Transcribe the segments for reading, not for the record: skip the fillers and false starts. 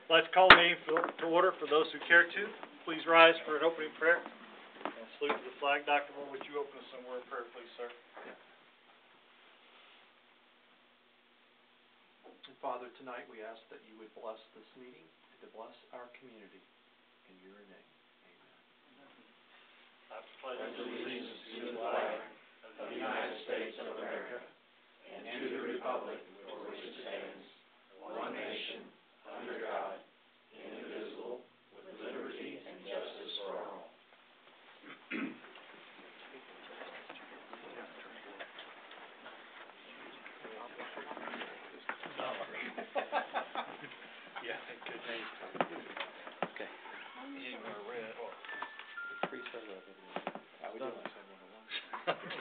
I'd like to call the meeting to order. For those who care to, please rise for an opening prayer. And salute to the flag. Dr. Moore, would you open us in a word of prayer, please, sir? And Father, tonight we ask that you would bless this meeting and to bless our community. In your name, amen. I pledge allegiance to the flag of the United States of America and to the republic for which it stands, one nation, under God, indivisible, with liberty and justice for all. Yeah, good name. Okay. You were red. How we doing?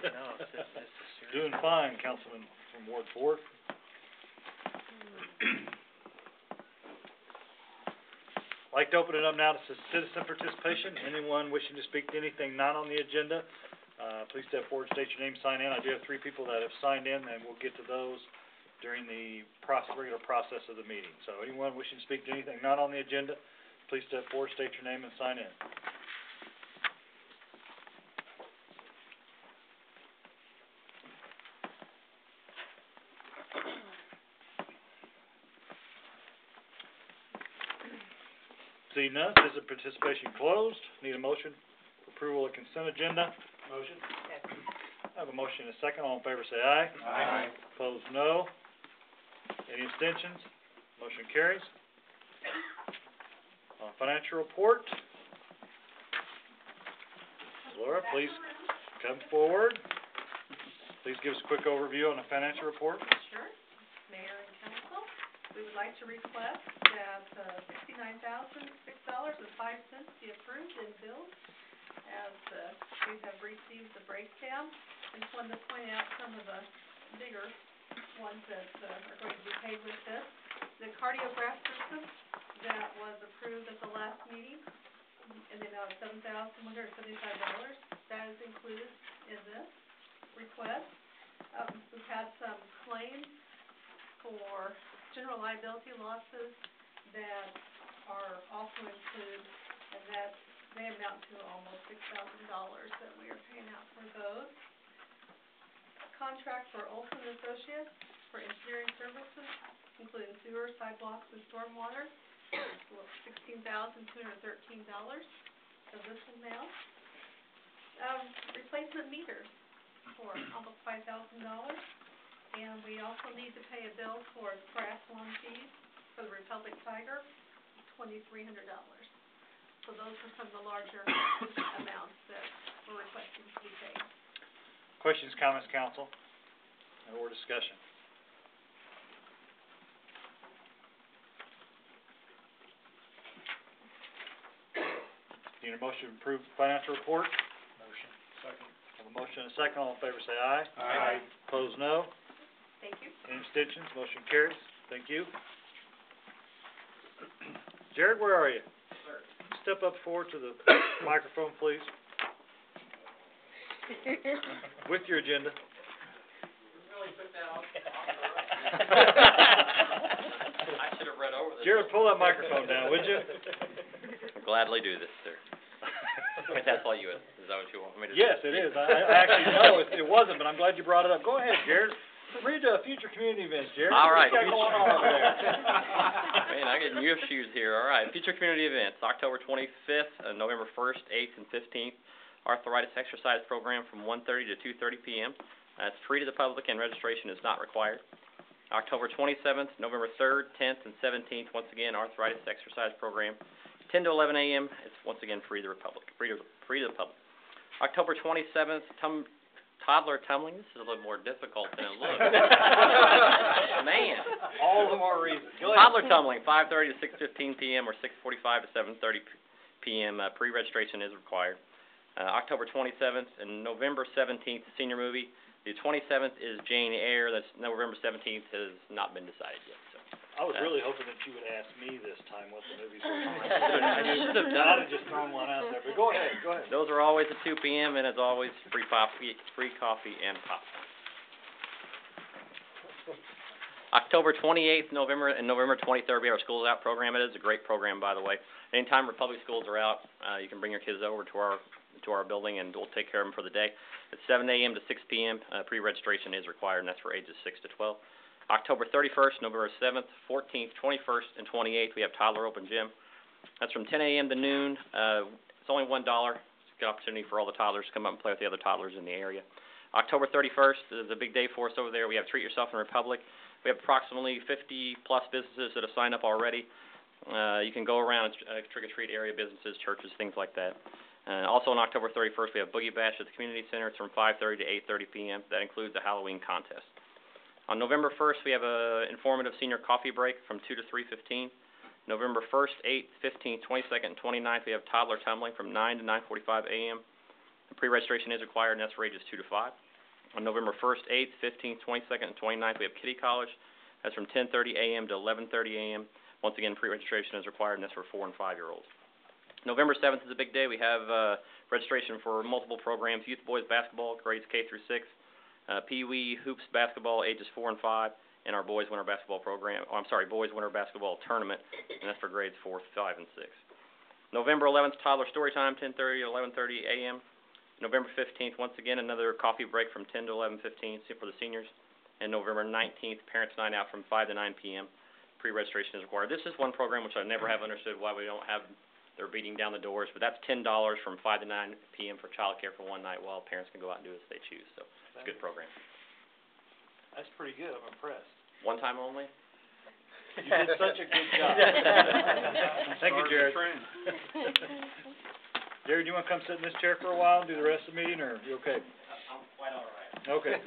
No, it's doing fine, Councilman from Ward 4. I'd like to open it up now to citizen participation. Anyone wishing to speak to anything not on the agenda, please step forward, state your name, sign in. I do have 3 people that have signed in, and we'll get to those during the regular process of the meeting. So anyone wishing to speak to anything not on the agenda, please step forward, state your name, and sign in. Seeing none, citizen participation closed. Need a motion for approval of consent agenda. Motion. I have a motion and a second. All in favor say aye. Aye. Opposed, no. Any abstentions? Motion carries. Financial report. Laura, please come forward. Please give us a quick overview on the financial report. Sure. Mayor and council, we would like to request that $69,006.05 be approved in bills as we have received the breakdown. I just wanted to point out some of the bigger ones that are going to be paid with this. The cardiograph system that was approved at the last meeting in the amount of $7,175. That is included in this request. We've had some claims for general liability losses that are also included, and that they amount to almost $6,000 that we are paying out for those. A contract for Olson Associates for engineering services, including sewer, sidewalks, and stormwater, $16,213 of this amount. Replacement meters for almost $5,000, and we also need to pay a bill for triathlon fees for the Republic Tiger, $2,300. So those are some of the larger amounts that we're requesting to be paid. Questions, comments, council, or discussion? Need a motion to approve the financial report? Motion. Second. Have a motion and a second. All in favor say aye. Aye. Opposed, no. Thank you. Any abstentions? Motion carries. Thank you. Jared, where are you? Sir. Step up forward to the microphone, please. With your agenda. Really put that on I should have read over this. Jared, pull that microphone down, would you? I'll gladly do this, sir. If that's what you, is that what you want me to do? Yes, it is. I actually know it wasn't, but I'm glad you brought it up. Go ahead, Jared. Read future community events, Jared. All right. What's going on over there? Man, I'm getting new shoes here. All right. Future community events, October 25th, November 1st, 8th, and 15th. Arthritis exercise program from 1:30 to 2:30 p.m. It's free to the public and registration is not required. October 27th, November 3rd, 10th, and 17th, once again, arthritis exercise program, 10 to 11 a.m. It's once again free to the public. October 27th, toddler tumbling. This is a little more difficult than it looks. Man. All the more reason. Go ahead. Toddler tumbling, 5:30 to 6:15 p.m. or 6:45 to 7:30 p.m. Pre-registration is required. October 27th and November 17th, senior movie. The 27th is Jane Eyre. That's November 17th has not been decided yet. So. I was really hoping that you would ask me this time what the movies were. I should have done I'd have just thrown one out there. But go ahead. Those are always at 2 p.m. and as always, free coffee and popcorn. October 28th, November, and November 23rd, we have our Schools Out program. It is a great program, by the way. Anytime our public schools are out, you can bring your kids over to our building, and we'll take care of them for the day. It's 7 a.m. to 6 p.m. Pre-registration is required, and that's for ages 6 to 12. October 31st, November 7th, 14th, 21st, and 28th, we have toddler open gym. That's from 10 a.m. to noon. It's only $1. It's a good opportunity for all the toddlers to come up and play with the other toddlers in the area. October 31st is a big day for us over there. We have Treat Yourself in Republic. We have approximately 50-plus businesses that have signed up already. You can go around trick-or-treat area businesses, churches, things like that. Also on October 31st, we have Boogie Bash at the Community Center. It's from 5:30 to 8:30 p.m. That includes a Halloween contest. On November 1st, we have an informative senior coffee break from 2 to 3:15. November 1st, 8th, 15th, 22nd, and 29th, we have toddler tumbling from 9 to 9:45 a.m. Pre-registration is required, and that's for ages 2 to 5. On November 1st, 8th, 15th, 22nd, and 29th, we have Kitty College. That's from 10:30 a.m. to 11:30 a.m. Once again, pre-registration is required, and that's for 4- and 5-year-olds. November 7th is a big day. We have registration for multiple programs: youth boys basketball, grades K through 6, Pee-wee hoops basketball, ages 4 and 5, and our boys winter basketball program. Boys winter basketball tournament, and that's for grades 4, 5, and 6. November 11th, toddler story time, 10:30 to 11:30 a.m. November 15th, once again, another coffee break from 10 to 11:15 for the seniors. And November 19th, parents' night out from 5 to 9 p.m. Pre-registration is required. This is one program which I never have understood why we don't have. They're beating down the doors, but that's $10 from 5 to 9 p.m. for child care for one night while parents can go out and do as they choose. So it's a good program. That's pretty good, I'm impressed. One time only? You did such a good job. Thank you, Jared. Jared, you want to come sit in this chair for a while and do the rest of the meeting, or are you okay? I'm quite all right. Okay.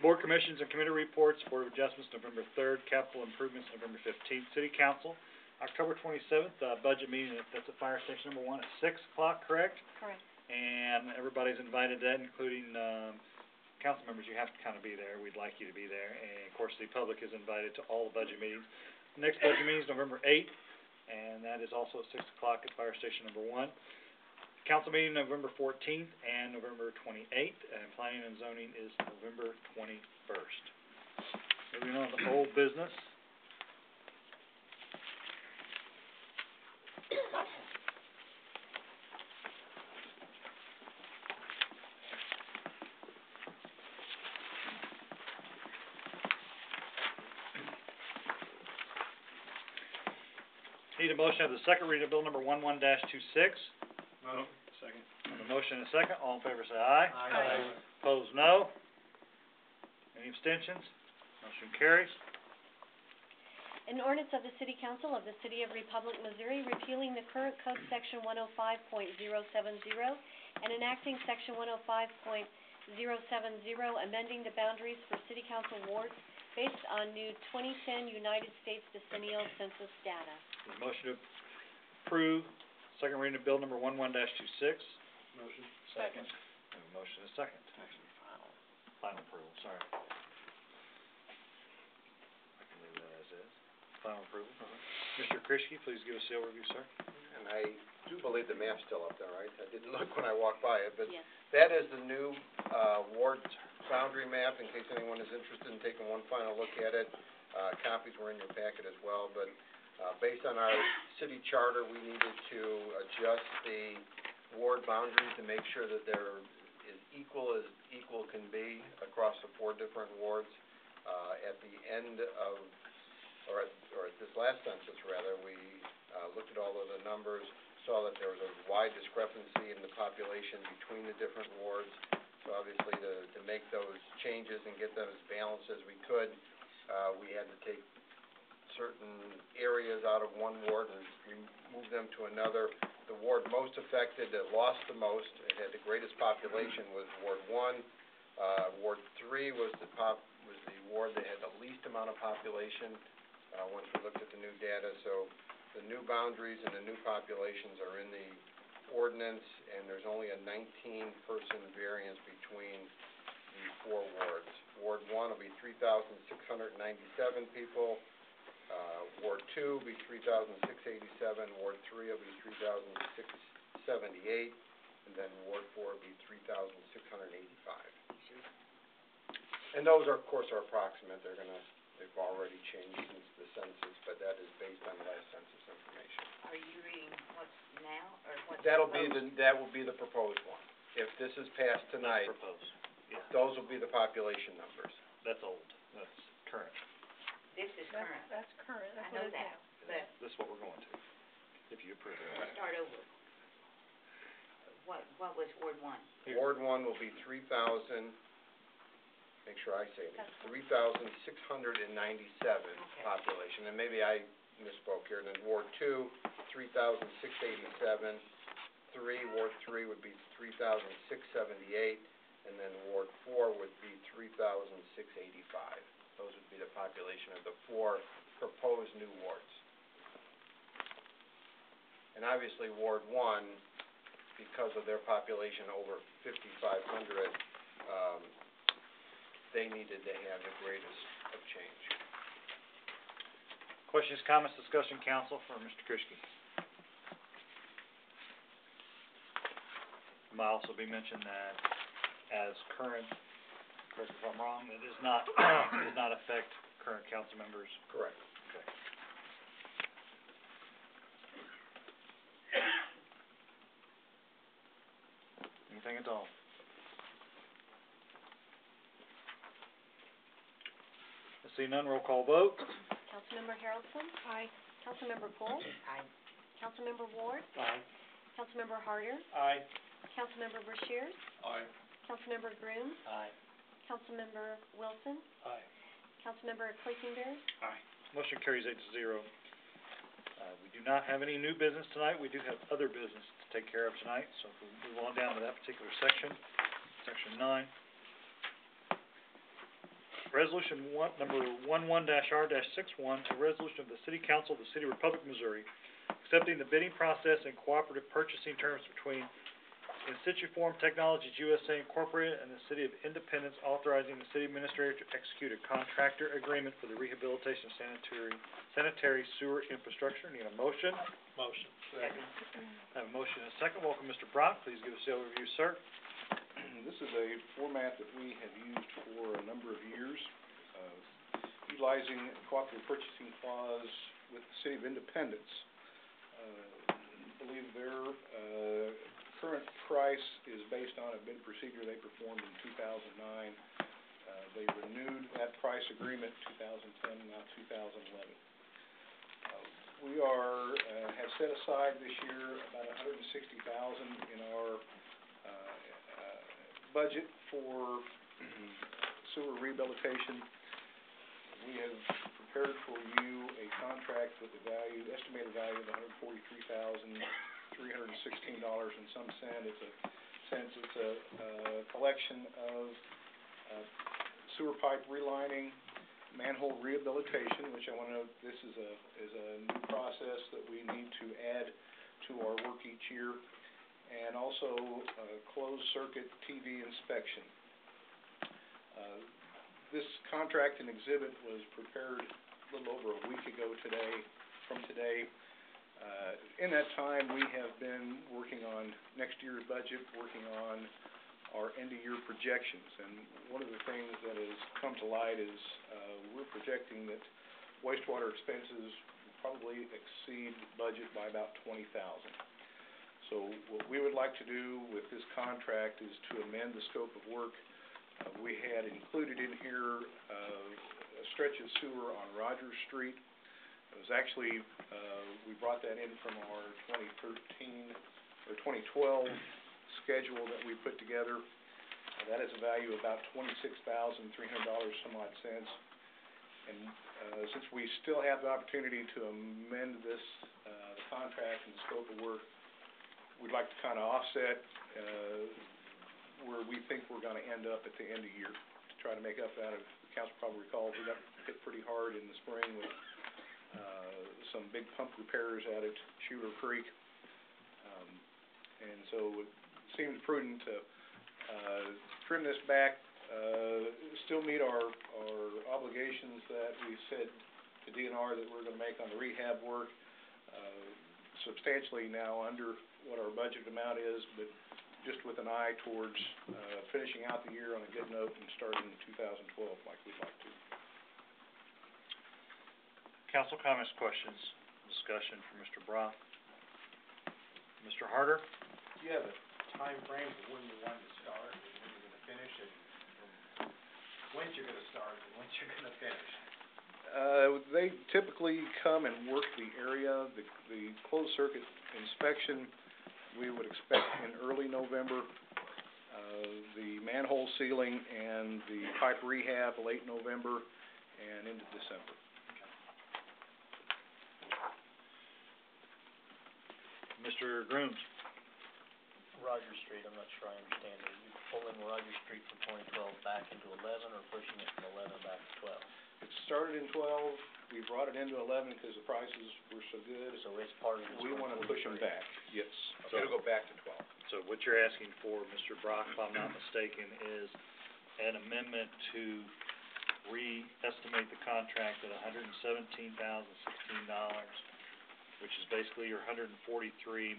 Board commissions and committee reports, Board of Adjustments, November 3rd, capital improvements, November 15th, City Council, October 27th, budget meeting, that's at Fire Station number 1 at 6 o'clock, correct? Correct. And everybody's invited to that, including, council members. You have to kind of be there. We'd like you to be there. And, of course, the public is invited to all the budget meetings. The next budget meeting is November 8th, and that is also at 6 o'clock at Fire Station number 1. Council meeting November 14th and November 28th, and planning and zoning is November 21st. Moving on to old business. Need a motion of the second reading of bill number 11-26. No. Second. A motion and a second. All in favor say aye. Aye. Opposed, no. Any abstentions? Motion carries. An ordinance of the City Council of the City of Republic, Missouri, repealing the current code section 105.070 and enacting section 105.070, amending the boundaries for City Council wards based on new 2010 United States Decennial Census data. Is a motion to approve second reading of bill number 11-26. Motion. Second. We have a motion and a second. Final approval, sorry. I can leave that as is. Final approval. Mr. Krischke, please give us the overview, sir. And I do believe the map's still up there, right? I didn't look when I walked by it, but Yes. that is the new, ward boundary map, in case anyone is interested in taking one final look at it. Copies were in your packet as well, but, based on our city charter, we needed to adjust the ward boundaries to make sure that they're as equal can be across the 4 different wards. At the end of, or at this last census rather, we, looked at all of the numbers, saw that there was a wide discrepancy in the population between the different wards. So obviously to make those changes and get them as balanced as we could, we had to take certain areas out of one ward and move them to another. The ward most affected, that lost the most, it had the greatest population, was Ward 1. Ward 3 was the ward that had the least amount of population, once we looked at the new data. So the new boundaries and the new populations are in the ordinance, and there's only a 19-person variance between the 4 wards. Ward 1 will be 3,697 people. Ward 2 will be 3,687. Ward 3 will be 3,678. And then Ward 4 will be 3,685. And those are, of course, are approximate. They're They've already changed since the census, but that is based on the last census information. Are you reading what's now, or what's That will proposed? be the proposed one. If this is passed tonight, Proposed, yeah, those will be the population numbers. that's old, that's current. This is current, That's current, I that's know what it that, is. but This is what we're going to, if you approve it. start over. What was Ward 1? Here. Ward 1 will be 3,000, make sure I say it, That's fine. 3,697 population, and maybe I misspoke here, and then Ward 2, 3,687, Ward 3 would be 3,678, and then Ward 4 would be 3,685. Those would be the population of the 4 proposed new wards. And obviously Ward 1, because of their population over 5,500, they needed to have the greatest of change. Questions, comments, discussion, council, for Mr. Krischke? It might also be mentioned that as current, correct me if I'm wrong, it does not, does not affect current council members. Correct. Okay. Anything at all? I see none, roll call vote. Councilmember Harrelson? Aye. Councilmember Poole? Aye. Councilmember Ward? Aye. Councilmember Harder? Aye. Councilmember Brashears? Aye. Councilmember Grooms? Aye. Councilmember Wilson? Aye. Councilmember Clayton-Bear? Motion carries 8-0. We do not have any new business tonight. We do have other business to take care of tonight, so if we move on down to that particular section, section 9. Resolution number 11-R-61, a resolution of the City Council of the City of Republic, Missouri, accepting the bidding process and cooperative purchasing terms between In Situ Form Technologies USA Incorporated and the City of Independence, authorizing the city administrator to execute a contractor agreement for the rehabilitation of sanitary sewer infrastructure. Need a motion? Motion. Second. I have a motion and a second. Welcome, Mr. Brock. Please give us the overview, sir. This is a format that we have used for a number of years, utilizing a cooperative purchasing clause with the City of Independence. I believe their current price is based on a bid procedure they performed in 2009. They renewed that price agreement 2010, now 2011. We have set aside this year about $160,000 in our budget for sewer rehabilitation. We have prepared for you a contract with the estimated value of $143,316 and some cents. It's a collection of sewer pipe relining, manhole rehabilitation, which I want to note, this is a new process that we need to add to our work each year, and also closed circuit TV inspection. This contract and exhibit was prepared a little over a week ago from today. In that time, we have been working on next year's budget, working on our end-of-year projections, and one of the things that has come to light is we're projecting that wastewater expenses will probably exceed budget by about $20,000. So what we would like to do with this contract is to amend the scope of work. We had included in here a stretch of sewer on Rogers Street. It was actually, we brought that in from our 2013 or 2012 schedule that we put together. That is a value of about $26,300 some odd cents. And since we still have the opportunity to amend this, the contract and the scope of work, we'd like to kind of offset where we think we're going to end up at the end of the year to try to make up that. If the council probably recalls, we got hit pretty hard in the spring with some big pump repairs out at Shooter Creek. And so it seemed prudent to trim this back, still meet our obligations that we said to DNR that we're going to make on the rehab work, substantially now under what our budget amount is, but just with an eye towards finishing out the year on a good note and starting in 2012 like we'd like to. Council comments, questions, discussion for Mr. Brock? Mr. Harder? Do you have a time frame of when you want to start and when you're gonna finish it? When you're gonna start and when you're gonna finish? They typically come and work the area, the closed circuit inspection, we would expect in early November. The manhole sealing and the pipe rehab, late November and into December. Mr. Grooms? Rogers Street, I'm not sure I understand it. You pulling Rogers Street from 2012 back into 11 or pushing it from 11 back to 12? It started in 12, we brought it into 11 because the prices were so good. So it's part of this We wanna push them 143. back, yes. So- It'll go back to 12. So what you're asking for, Mr. Brock, if I'm not mistaken, is an amendment to re-estimate the contract at $117,016, which is basically your $143,316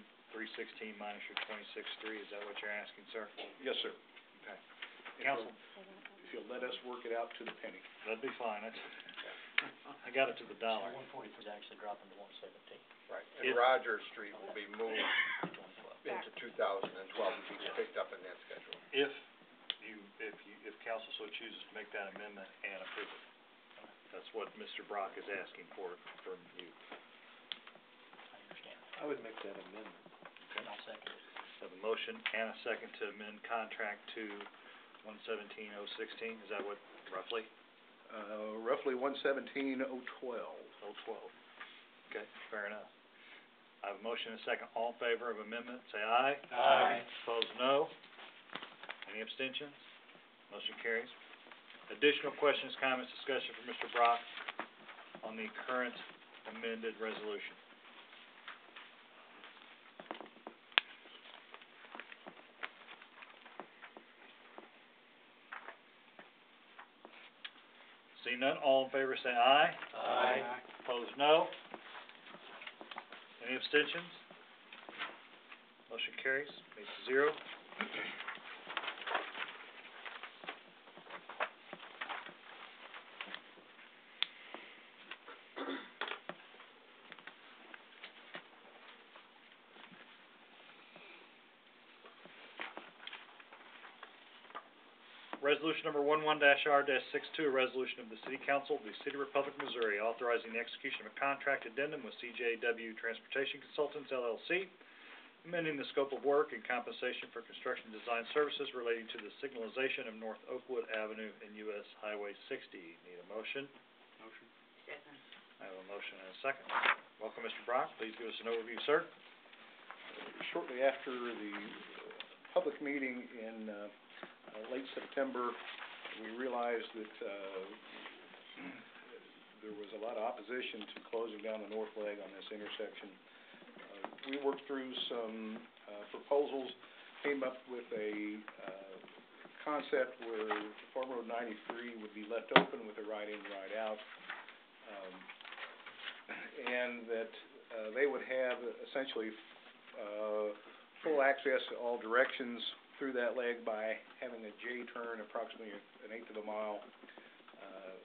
minus your $26,300. Is that what you're asking, sir? Yes, sir. Okay. If Council, If you'll let us work it out to the penny. that'd be fine. That's, I got it to the dollar. 143 is actually dropping to 117, Right. If- And Rogers Street will be moved 2012. into 2012, to be picked up in that schedule. If council so chooses to make that amendment and approve it. That's what Mr. Brock is asking for, from you. I understand. I would make that amendment. And I'll second it. Have a motion and a second to amend contract to 117,016, is that what, roughly? Roughly 117,012. 012. Okay, fair enough. I have a motion and a second. All in favor of amendment, say aye. Aye. Opposed, no. Any abstentions? Motion carries. Additional questions, comments, discussion from Mr. Brock on the current amended resolution. Seeing none, all in favor say aye. Aye. Opposed, no. Any abstentions? Motion carries, 8-0. Resolution number 11-R-62, a resolution of the City Council of the City of Republic, Missouri, authorizing the execution of a contract addendum with CJW Transportation Consultants, LLC, amending the scope of work and compensation for construction design services relating to the signalization of North Oakwood Avenue and US Highway 60. Need a motion? Motion. Second. I have a motion and a second. Welcome, Mr. Brock. Please give us an overview, sir. Shortly after the public meeting in late September, we realized that there was a lot of opposition to closing down the north leg on this intersection. We worked through some proposals, came up with a concept where Farm Road 93 would be left open with a right in, right out, and that they would have essentially full access to all directions through that leg by having a J-turn approximately an eighth of a mile,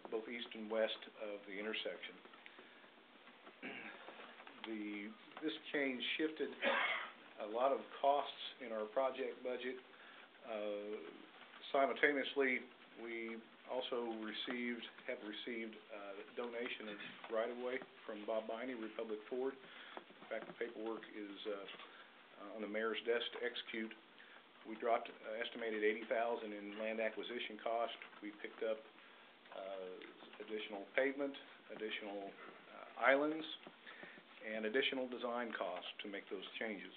both east and west of the intersection. This change shifted a lot of costs in our project budget. Simultaneously, we also have received donation of right-of-way from Bob Biney, Republic Ford. In fact, the paperwork is on the mayor's desk to execute. We dropped estimated $80,000 in land acquisition cost. We picked up additional pavement, additional islands, and additional design costs to make those changes.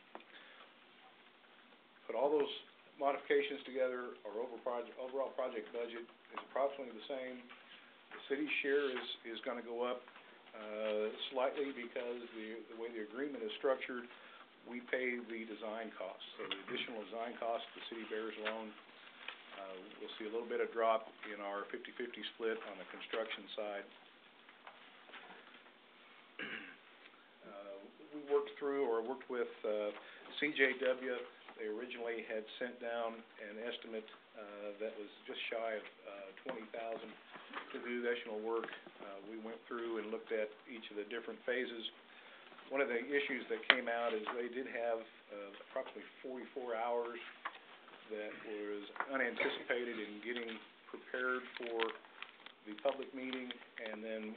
Put all those modifications together, our overall project budget is approximately the same. The city's share is gonna go up slightly because the way the agreement is structured, we pay the design costs. So the additional design costs the city bears alone. We'll see a little bit of drop in our 50-50 split on the construction side. We worked with CJW. They originally had sent down an estimate, that was just shy of, 20,000 to do additional work. We went through and looked at each of the different phases. One of the issues that came out is they did have, approximately 44 hours that was unanticipated in getting prepared for the public meeting and then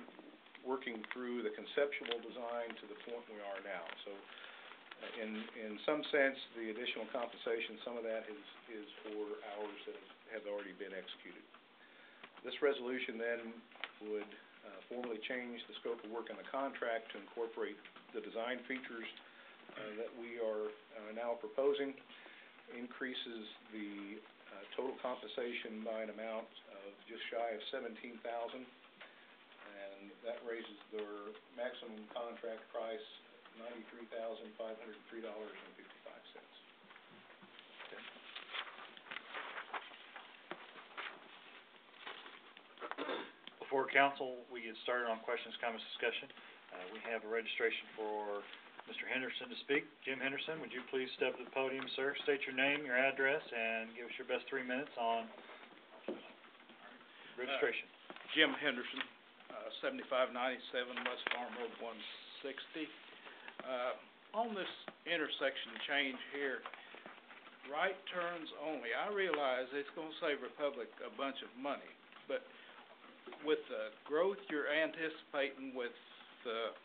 working through the conceptual design to the point we are now. So, in some sense, the additional compensation, some of that is for hours that have already been executed. This resolution then would formally change the scope of work on the contract to incorporate the design features that we are now proposing, increases the total compensation by an amount of just shy of $17,000, and that raises their maximum contract price $93,503.55. Before council, we get started on questions, comments, discussion. We have a registration for Mr. Henderson to speak. Jim Henderson, would you please step to the podium, sir? State your name, your address, and give us your best 3 minutes on registration. Jim Henderson, 7597 West Farm Road 160. On this intersection change here, right turns only. I realize it's going to save Republic a bunch of money, but with the growth you're anticipating with the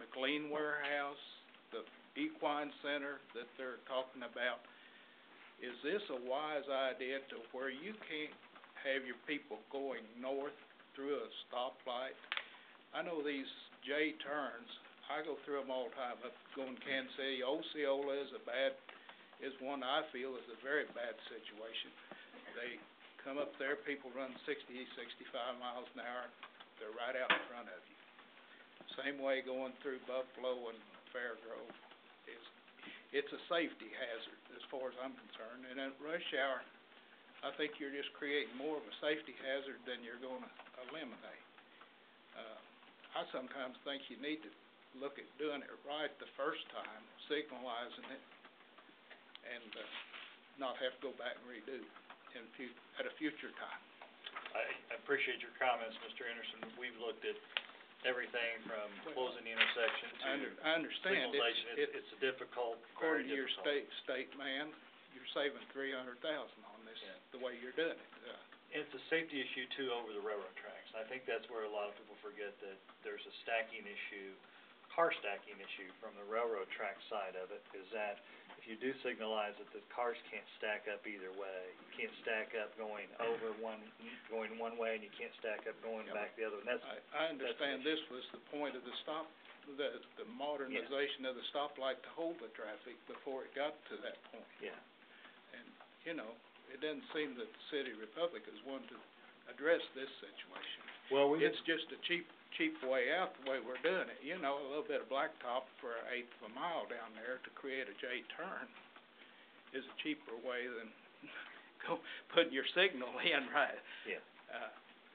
McLean Warehouse, the Equine Center that they're talking about, is this a wise idea to where you can't have your people going north through a stoplight? I know these J turns, I go through them all the time, up going Kansas City. Osceola is one I feel is a very bad situation. They come up there, people run 60, 65 miles an hour, they're right out in front of you. Same way going through Buffalo and Fairgrove. It's a safety hazard as far as I'm concerned, and at rush hour, I think you're just creating more of a safety hazard than you're going to eliminate. I sometimes think you need to look at doing it right the first time, signalizing it, and not have to go back and redo at a future time. I appreciate your comments, Mr. Anderson. We've looked at everything from closing the intersection to I understand. signalization. It's a difficult, very According to your difficult. state man, you're saving $300,000 on this, the way you're doing it. It's a safety issue too over the railroad tracks. And I think that's where a lot of people forget that there's a stacking issue, car stacking issue from the railroad track side of it, is that if you do signalize that the cars can't stack up either way. You can't stack up going going one way, and you can't stack up going back the other. And that's I understand this was the point of the the modernization of the stoplight to hold the traffic before it got to that point. Yeah. And, you know, it doesn't seem that the City Republic is one to address this situation. Well, It's just a cheap way out the way we're doing it. You know, a little bit of blacktop for an eighth of a mile down there to create a J turn is a cheaper way than putting your signal in right. Yeah.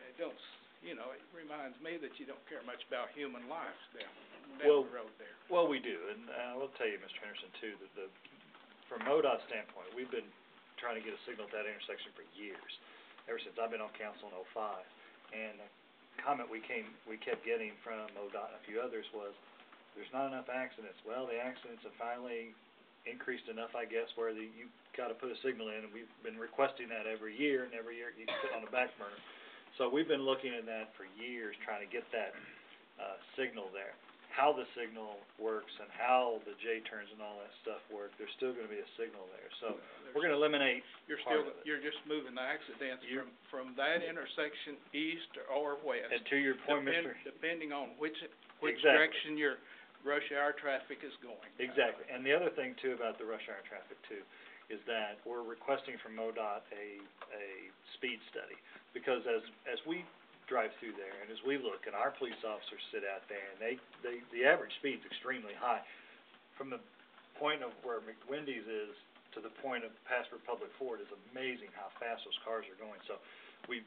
It don't, you know, it reminds me that you don't care much about human lives down Well, the road there. Well, we do, and I will tell you, Mr. Henderson, too, that from MoDOT's standpoint, we've been trying to get a signal at that intersection for years, ever since I've been on council in '05. And the comment we kept getting from MoDOT and a few others was, there's not enough accidents. Well, the accidents have finally increased enough, I guess, where you've got to put a signal in, and we've been requesting that every year, and every year it's put on the back burner. So we've been looking at that for years, trying to get that signal there. How the signal works and how the J turns and all that stuff work, there's still going to be a signal there. So we're going to eliminate part of it. You're just moving the accidents from that intersection east or west. And to your point, depending on which Exactly. direction your rush hour traffic is going. Exactly. And the other thing too about the rush hour traffic too is that we're requesting from MoDOT a speed study, because as we drive through there and as we look and our police officers sit out there and the average speed's extremely high. From the point of where McWendy's is to the point of past Republic Ford is amazing how fast those cars are going. So the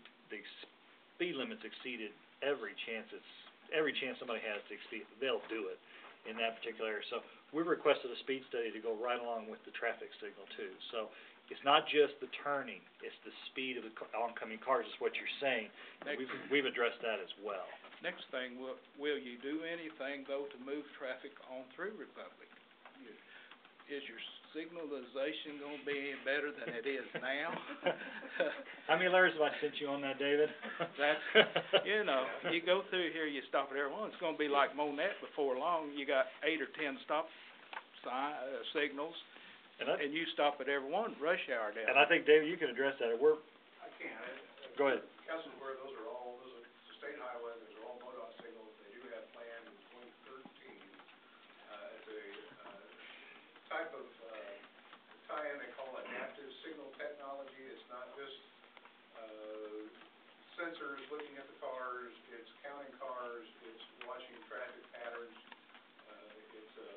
speed limit's exceeded every chance somebody has to exceed, they'll do it. in that particular area. So we requested a speed study to go right along with the traffic signal too. So it's not just the turning, it's the speed of the oncoming cars is what you're saying. And we've addressed that as well. Next thing, will you do anything though to move traffic on through Republic? Is your signalization gonna be any better than it is now? How many letters have I sent you on that, David? That's, you know, you go through here, you stop at every one, it's gonna be like Monette before long, you got 8 or 10 stop signals, and you stop at every one, rush hour down. And I think, David, you can address that. I can. Go ahead. Council's aware, those are state highway, those are all MoDOT signals. They do have planned in 2013, as a, type of, tie-in, they call it adaptive signal technology. It's not just, sensors looking at the cars, it's counting cars, it's watching traffic patterns. It's a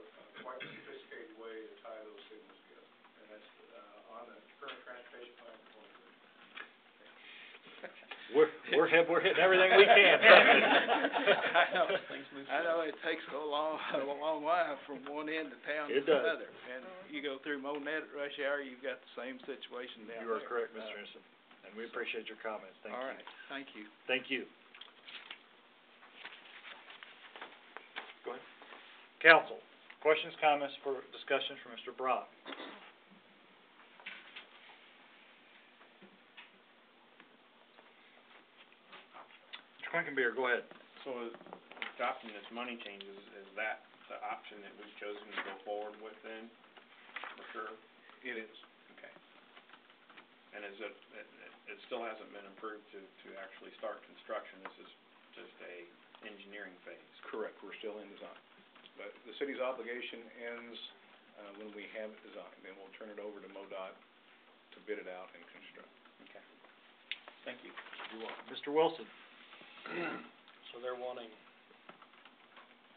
quite sophisticated way to tie those signals together. And that's, on the current transportation plan for 2013. We're hitting everything we can. I know it takes a long while from one end of town to It does. another. And you go through Monette at rush hour, you've got the same situation down there. You are correct, Mr. Anderson, and we appreciate your comments. Thank you. All right, thank you. Thank you. Go ahead. Council, questions, comments for discussion from Mr. Brock? Mr. Quinkenbeer, go ahead. So adopting this money changes, is that the option that we've chosen to go forward with then, for sure? It is. Okay. And is it still hasn't been approved to actually start construction, this is just a engineering phase? Correct, we're still in design. But the city's obligation ends, when we have it designed, then we'll turn it over to MoDOT to bid it out and construct. Okay. Thank you. You're welcome. Mr. Wilson? So they're wanting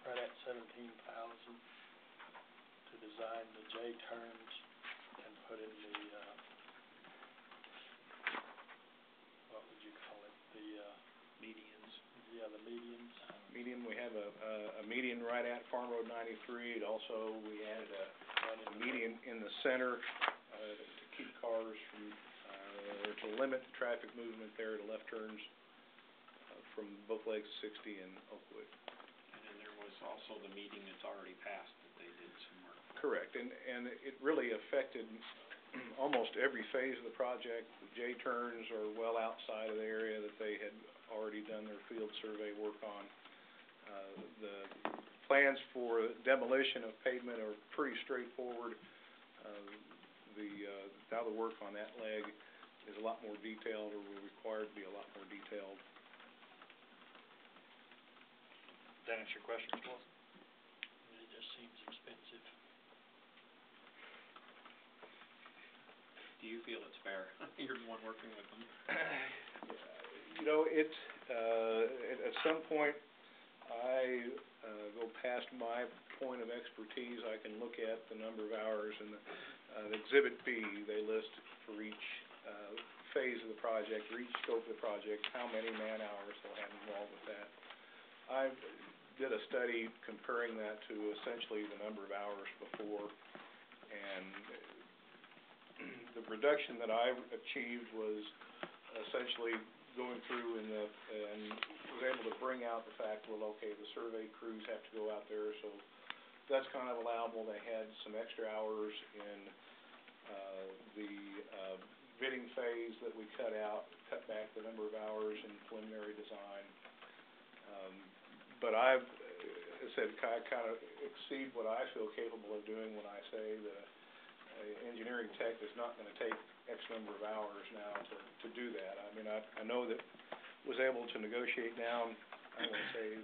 right at $17,000 to design the J-turns and put in the, what would you call it, the, Medians. yeah, the medians. Median, we have a median right at Farm Road 93, and also we added a median in the center, to keep cars from, or to limit the traffic movement there to left turns, from both legs of 60 and Oakwood. And then there was also the meeting that's already passed that they did some work. Correct, and it really affected almost every phase of the project. The J-turns are well outside of the area that they had already done their field survey work on. The plans for demolition of pavement are pretty straightforward. Now the work on that leg is a lot more detailed, or will require to be a lot more detailed. That answer your question, Mr. Wilson? It just seems expensive. Do you feel it's fair? You're the one working with them. You know, at some point, I go past my point of expertise. I can look at the number of hours, and the Exhibit B, they list for each phase of the project, or each scope of the project, how many man-hours they'll have involved with that. I did a study comparing that to essentially the number of hours before, and the reduction that I achieved was essentially going through and was able to bring out the fact, well, okay, the survey crews have to go out there, so that's kind of allowable. They had some extra hours in the bidding phase that we cut back the number of hours in preliminary design. But I've said I kind of exceed what I feel capable of doing when I say that engineering tech is not going to take X number of hours now to do that. I mean, I know that was able to negotiate down, I'm going to say,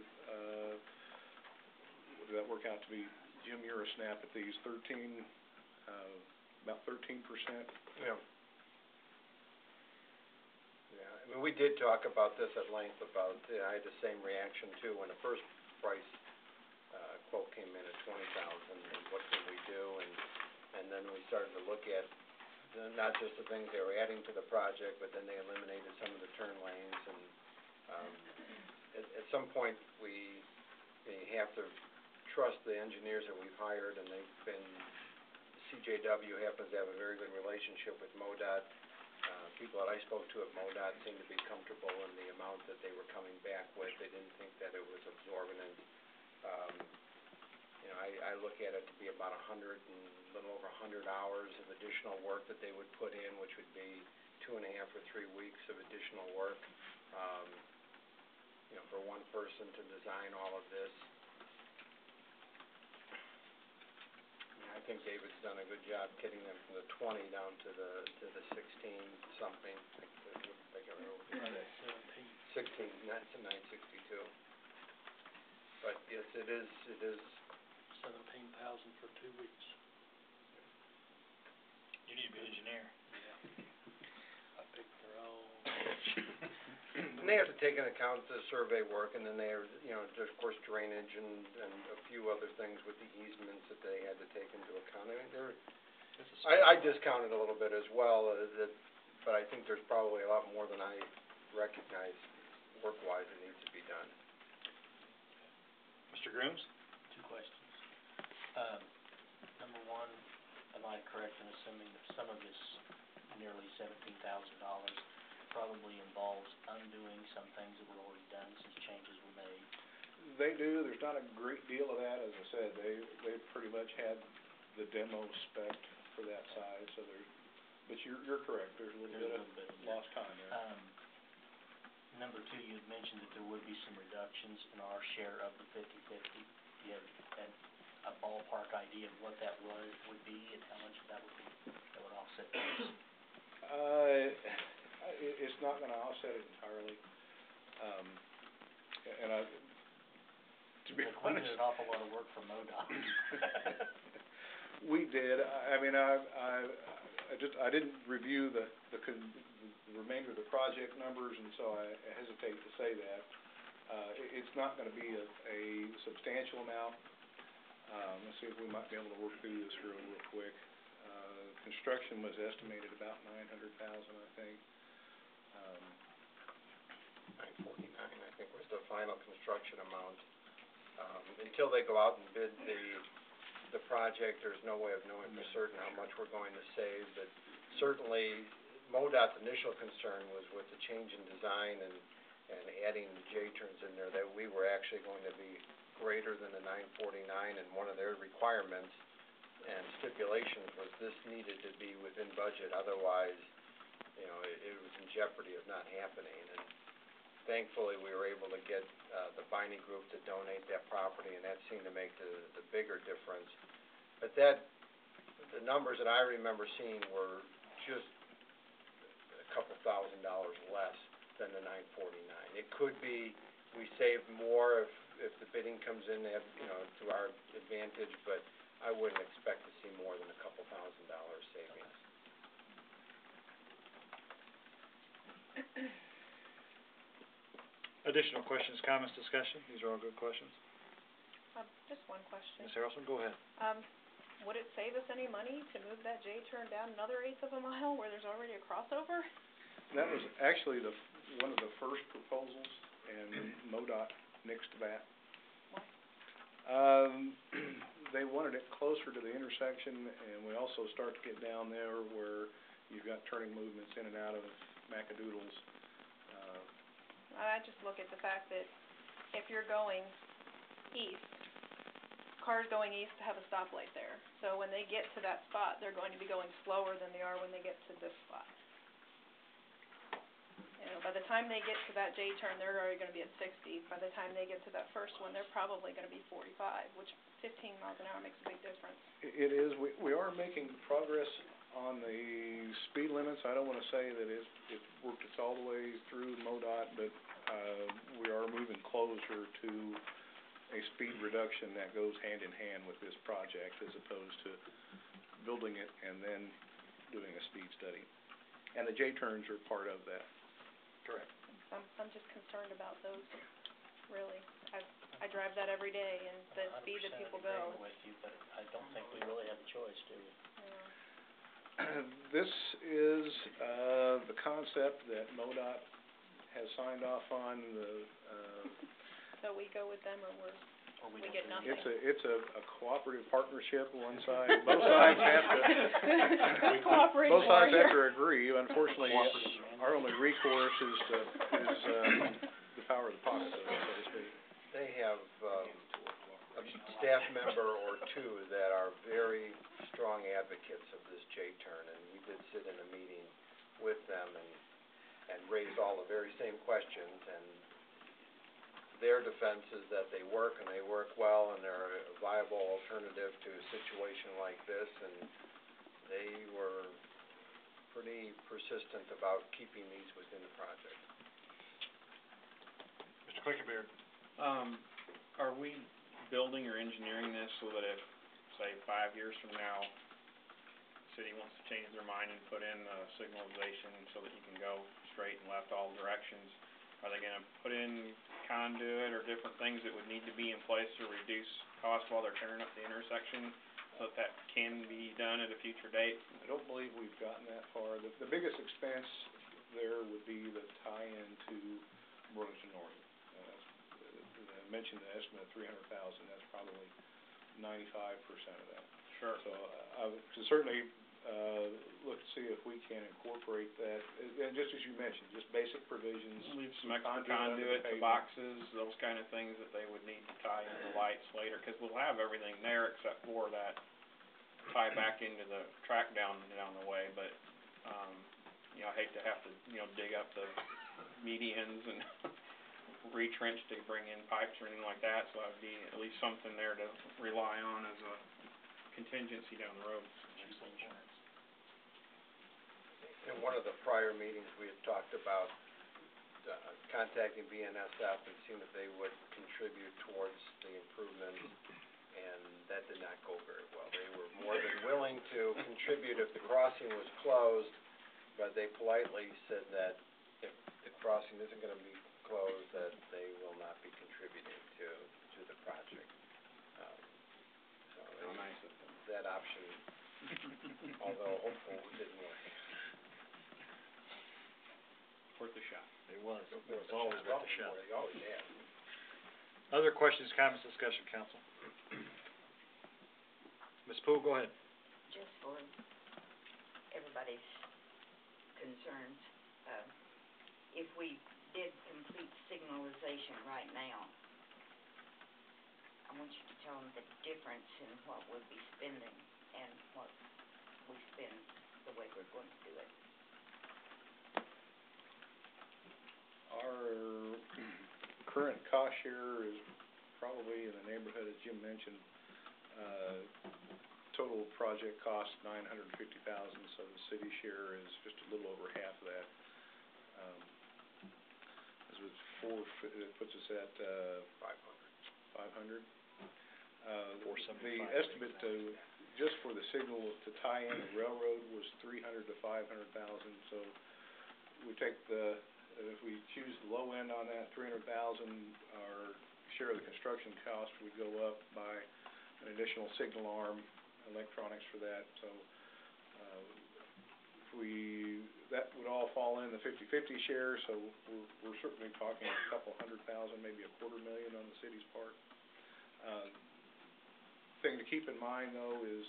what did that work out to be, Jim, you're a snap at these, about 13%? Yeah. Yeah, I mean, we did talk about this at length about, I had the same reaction too when the first price, quote came in at 20,000, and what can we do, and then we started to look at not just the things they were adding to the project, but then they eliminated some of the turn lanes, and at some point we have to trust the engineers that we've hired, and they've been, CJW happens to have a very good relationship with MoDOT. People that I spoke to at MoDOT seemed to be comfortable in the amount that they were coming back with. They didn't think that it was exorbitant. You know, I look at it to be about a little over 100 hours of additional work that they would put in, which would be 2.5 or 3 weeks of additional work. You know, for one person to design all of this. I think David's done a good job getting them from the 20 down to the 16 something. I can't remember. 16, not to 962. But yes, it is. 17,000 for 2 weeks. You need to be an engineer. I picked their own. And they have to take into account the survey work, and then they are, you know, there's of course drainage and a few other things with the easements that they had to take into account. I mean, I discounted a little bit as well, but I think there's probably a lot more than I recognize work-wise that needs to be done. Mr. Grooms? 2 questions. Number one, am I correct in assuming that some of this nearly $17,000 probably involves undoing some things that were already done since changes were made? They do. There's not a great deal of that. As I said, they pretty much had the demo spec for that size, so but you're correct. There's a little bit of lost time there. Number two, you had mentioned that there would be some reductions in our share of the 50/50. Do you have a ballpark idea of what that would be and how much that would offset this? It's not gonna offset it entirely. And to be honest, we did an awful lot of work for MoDOT. We did. I mean, I didn't review the remainder of the project numbers, and so I hesitate to say that. It's not gonna be a substantial amount. Let's see if we might be able to work through this real quick. Construction was estimated about $900,000, I think. 949, I think, was the final construction amount. Until they go out and bid the project, there's no way of knowing for certain how much we're going to save, but certainly MoDOT's initial concern was with the change in design and adding the J-turns in there, that we were actually going to be greater than the 949, and one of their requirements and stipulations was this needed to be within budget, otherwise, you know, it was in jeopardy of not happening. And thankfully, we were able to get the Biney Group to donate that property, and that seemed to make the bigger difference. But the numbers that I remember seeing were just a couple $1,000 less than the 949. It could be we saved more if the bidding comes in, you know, to our advantage, but I wouldn't expect to see more than a couple $1,000 savings. Additional questions, comments, discussion? These are all good questions. Just one question. Ms. Harrelson, go ahead. Would it save us any money to move that J-turn down another 1/8 of a mile where there's already a crossover? That was actually one of the first proposals, and MoDOT nixed that. Why? They wanted it closer to the intersection, and we also start to get down there where you've got turning movements in and out of Macadoodles. I just look at the fact that if you're going east, cars going east have a stoplight there. So when they get to that spot, they're going to be going slower than they are when they get to this spot. You know, by the time they get to that J-turn, they're already going to be at 60. By the time they get to that first one, they're probably going to be 45, which 15 miles an hour makes a big difference. It is. We are making progress on the speed limits. I don't want to say that it worked its all the way through MoDOT, but we are moving closer to a speed reduction that goes hand in hand with this project, as opposed to building it and then doing a speed study. And the J-turns are part of that. Correct. I'm just concerned about those, really. I drive that every day, and the speed that people go. 100% agreeing with you, but I don't think we really have a choice, do we? Yeah. This is the concept that MoDOT has signed off on. So we go with them, or we're... or we We don't get do nothing. anything? It's a cooperative partnership, one side, both sides have to, Cooperating both sides have warrior. to agree. Unfortunately, Cooperative man. our only recourse is the power of the pocket, so to speak. They have, a staff member or two that are very strong advocates of this J-turn, and we did sit in a meeting with them and raised all the very same questions, and their defense is that they work and they work well and they're a viable alternative to a situation like this, and they were pretty persistent about keeping these within the project. Mr. Quickenbeard? Are we building or engineering this so that if, say, 5 years from now, the city wants to change their mind and put in signalization so that you can go straight and left all directions, are they gonna put in conduit or different things that would need to be in place to reduce cost while they're tearing up the intersection, so that can be done at a future date? I don't believe we've gotten that far. The biggest expense there would be the tie-in to Burlington North. I mentioned the estimate of $300,000, that's probably 95% of that. Sure. So I could certainly look to see if we can incorporate that, and just as you mentioned, just basic provisions. Leave some extra Conduit under the conduit to pavement. boxes, those kind of things that they would need to tie in the lights later, 'cause we'll have everything there except for that tie back into the track down the way, but, you know, I hate to have to, you know, dig up the medians and retrench to bring in pipes or anything like that, so I'd be at least something there to rely on as a contingency down the road. Cheap insurance. In one of the prior meetings, we had talked about contacting BNSF and seeing if they would contribute towards the improvement, and that did not go very well. They were more than willing to contribute if the crossing was closed, but they politely said that if the crossing isn't gonna be closed, that they will not be contributing to the project. So How nice of them. that option, although hopeful, didn't work. Worth a shot. It was. It It was always worth a shot. They always have. Other questions, comments, discussion, council? Ms. Poole, go ahead. Just for everybody's concerns, if we did complete signalization right now, I want you to tell them the difference in what we'll be spending and what we spend the way we're going to do it. Our current cost share is probably in the neighborhood, as Jim mentioned, total project cost $950,000, so the city share is just a little over half of that. It puts us at 500. The estimate just for the signal to tie in the railroad was $300,000 to $500,000, so we take if we choose the low end on that, $300,000, our share of the construction cost would go up by an additional signal arm, electronics for that, so that would all fall in the 50-50 share, so we're certainly talking a couple $100,000, maybe $250,000 on the city's part. Thing to keep in mind though is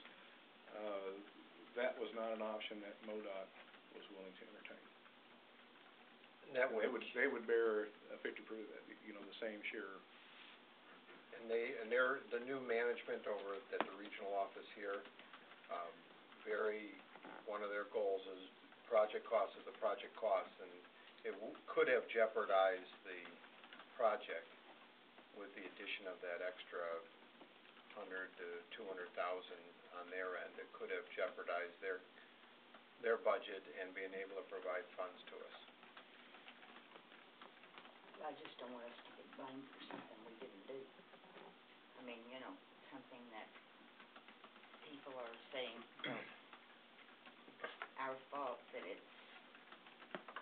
that was not an option that MoDOT was willing to entertain. That They would bear 50%, the same share. And they're the new management over at the regional office here, one of their goals is project cost is the project cost, and it could have jeopardized the project with the addition of that extra $100,000 to $200,000 on their end. It could have jeopardized their budget and being able to provide funds to us. I just don't want us to get blamed for something we didn't do. I mean, something that people are saying, well, our fault that it's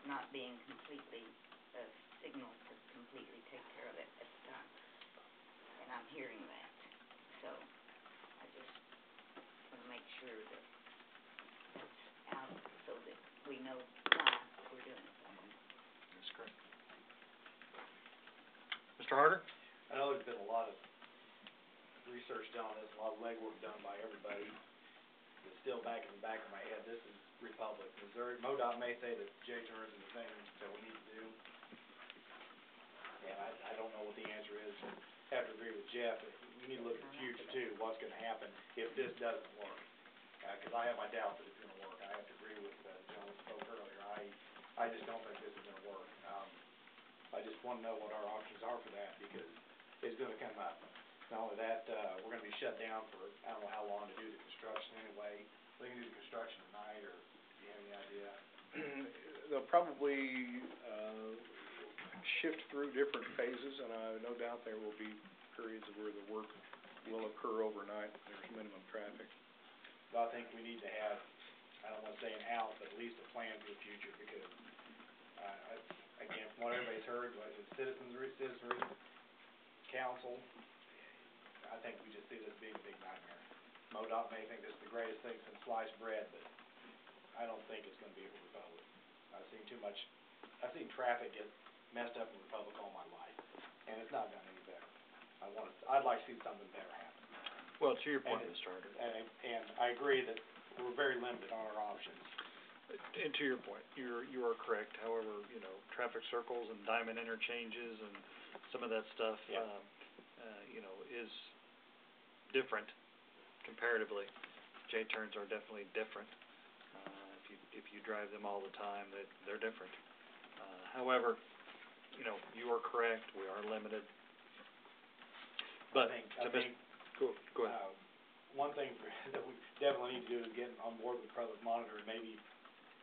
not being completely, signal to completely take care of it at the time. And I'm hearing that, so I just wanna make sure that that's out so that we know why we're doing it. That's correct. Mr. Harder? I know there's been a lot of research done on this, a lot of legwork done by everybody. It's still back in the back of my head, this is Republic, Missouri. MoDOT may say that J-turns are the thing that we need to do. And I don't know what the answer is. I have to agree with Jeff, that we need to look at the future too, what's gonna happen if this doesn't work. 'Cause I have my doubts that it's gonna work. I have to agree with the gentleman who spoke earlier. I just don't think this is gonna work. I just wanna know what our options are for that, because it's gonna come up. Not only that, we're gonna be shut down for, I don't know how long to do the construction anyway. They can do the construction tonight, or do you have any idea? They'll probably, shift through different phases, and I no doubt there will be periods where the work will occur overnight. There's minimum traffic. But I think we need to have, I don't wanna say an out, but at least a plan for the future, because, again, from what everybody's heard, whether it's citizenry, council, I think we just see this being a big nightmare. MoDOT may think this is the greatest thing since sliced bread, but I don't think it's gonna be a Republic. I've seen traffic get messed up in Republic all my life, and it's not done any better. I'd like to see something better happen. Well, to your point, Mr. Harder. And I agree that we're very limited on our options. And to your point, you are correct. However, you know, traffic circles and diamond interchanges and some of that stuff, Yeah. you know, is different comparatively. J-turns are definitely different. If you drive them all the time, they're different. However, you know, you are correct. We are limited. But I think go ahead. One thing that we definitely need to do is get on board with Public Monitor, and maybe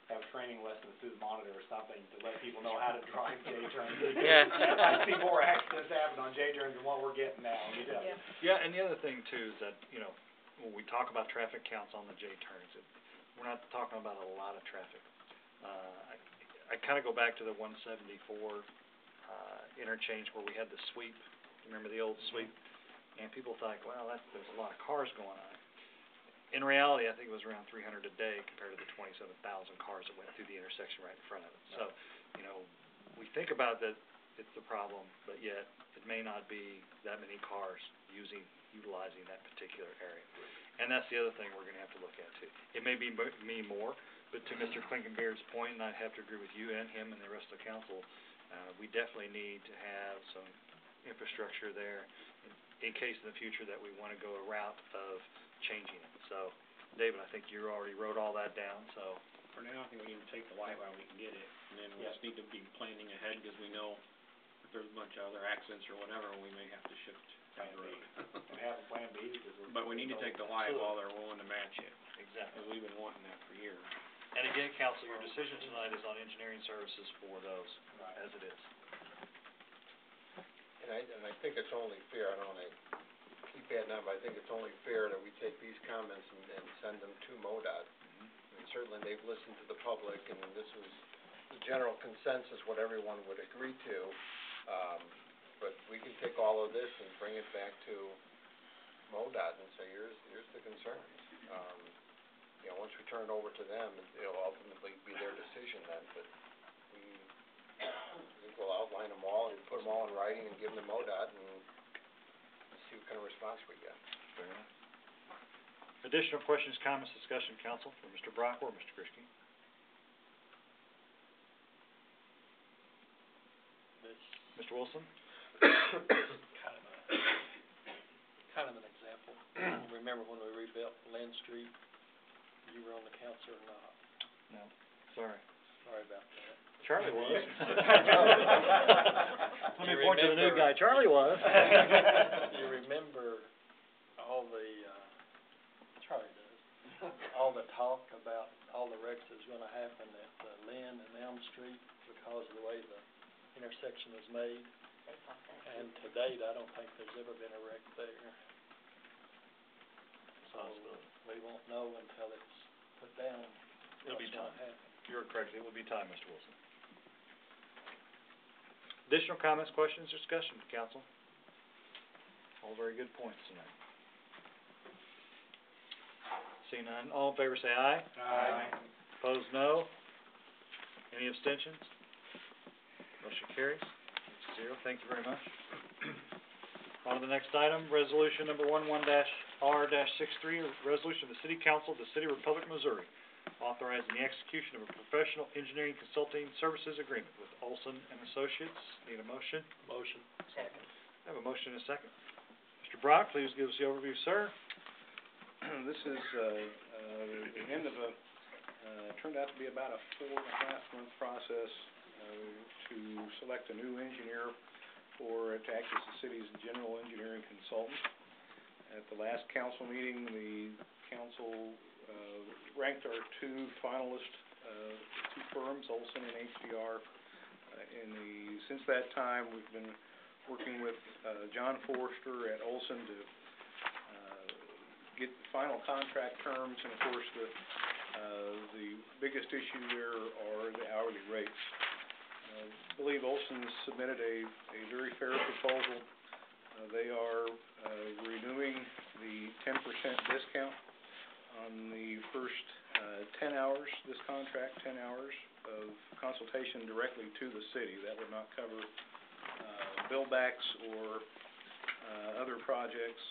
have training lessons through the monitor or something to let people know how to drive J-turns. Yeah. I see more accidents happen on J-turns than what we're getting now, you know. Yeah, and the other thing too is that, you know, when we talk about traffic counts on the J-turns, we're not talking about a lot of traffic. I kinda go back to the 174, interchange where we had the sweep. Remember the old sweep? And people thought, well, there's a lot of cars going on. In reality, I think it was around 300 a day compared to the 27,000 cars that went through the intersection right in front of it. So, you know, we think about that it's the problem, but yet it may not be that many cars utilizing that particular area. And that's the other thing we're gonna have to look at too. It may be me more, but to Mr. Klinkenbeard's point, and I have to agree with you and him and the rest of the council, we definitely need to have some infrastructure there in case in the future that we wanna go a route of changing it. So, David, I think you already wrote all that down, so. For now, I think we need to take the light while we can get it, and then we just need to be planning ahead, because we know if there's a bunch of other accidents or whatever, we may have to shift down the road. And have a plan B, because But we need to take the light while they're willing to match it, Exactly. because we've been wanting that for years. And again, council, your decision tonight is on engineering services for those, as it is. And I think it's only fair, I don't wanna keep adding on, but I think it's only fair that we take these comments and send them to MoDOT. And certainly they've listened to the public, and this was the general consensus, what everyone would agree to. But we can take all of this and bring it back to MoDOT and say, here's the concerns. You know, once we turn it over to them, it'll ultimately be their decision then, but I think we'll outline them all and put them all in writing and give them to MoDOT and see what kind of response we get. Fair enough. Additional questions, comments, discussion, council, for Mr. Brock or Mr. Christie? Mr. Wilson? Kind of an example. Remember when we rebuilt Lynn Street? You were on the council or not? No, sorry. Sorry about that. Charlie was. Let me point to the new guy, Charlie was. You remember all the, Charlie does, all the talk about all the wrecks that's gonna happen at Lynn and Elm Street because of the way the intersection is made? And to date, I don't think there's ever been a wreck there. So we won't know until it's put down. It'll be what's time. gonna happen. You're correct, it will be time, Mr. Wilson. Additional comments, questions, discussion, council? All very good points tonight. Seeing none, all in favor say aye. Aye. Opposed, no. Any abstentions? Motion carries. 6-0. Thank you very much. On to the next item, resolution number R-63, a resolution of the City Council of the City of Republic, Missouri, authorizing the execution of a professional engineering consulting services agreement with Olson and Associates. Need a motion? Motion. Second. I have a motion and a second. Mr. Brock, please give us the overview, sir. This is, the end of a, turned out to be about a 4.5-month process, to select a new engineer to act as the city's general engineering consultant. At the last council meeting, the council, ranked our two finalists, two firms, Olson and HDR. Since that time, we've been working with, John Forrester at Olson to, get the final contract terms, and of course, the biggest issue there are the hourly rates. I believe Olson submitted a very fair proposal. They are, renewing the 10% discount on the first, 10 hours, this contract, 10 hours of consultation directly to the city. That would not cover, billbacks or, other projects.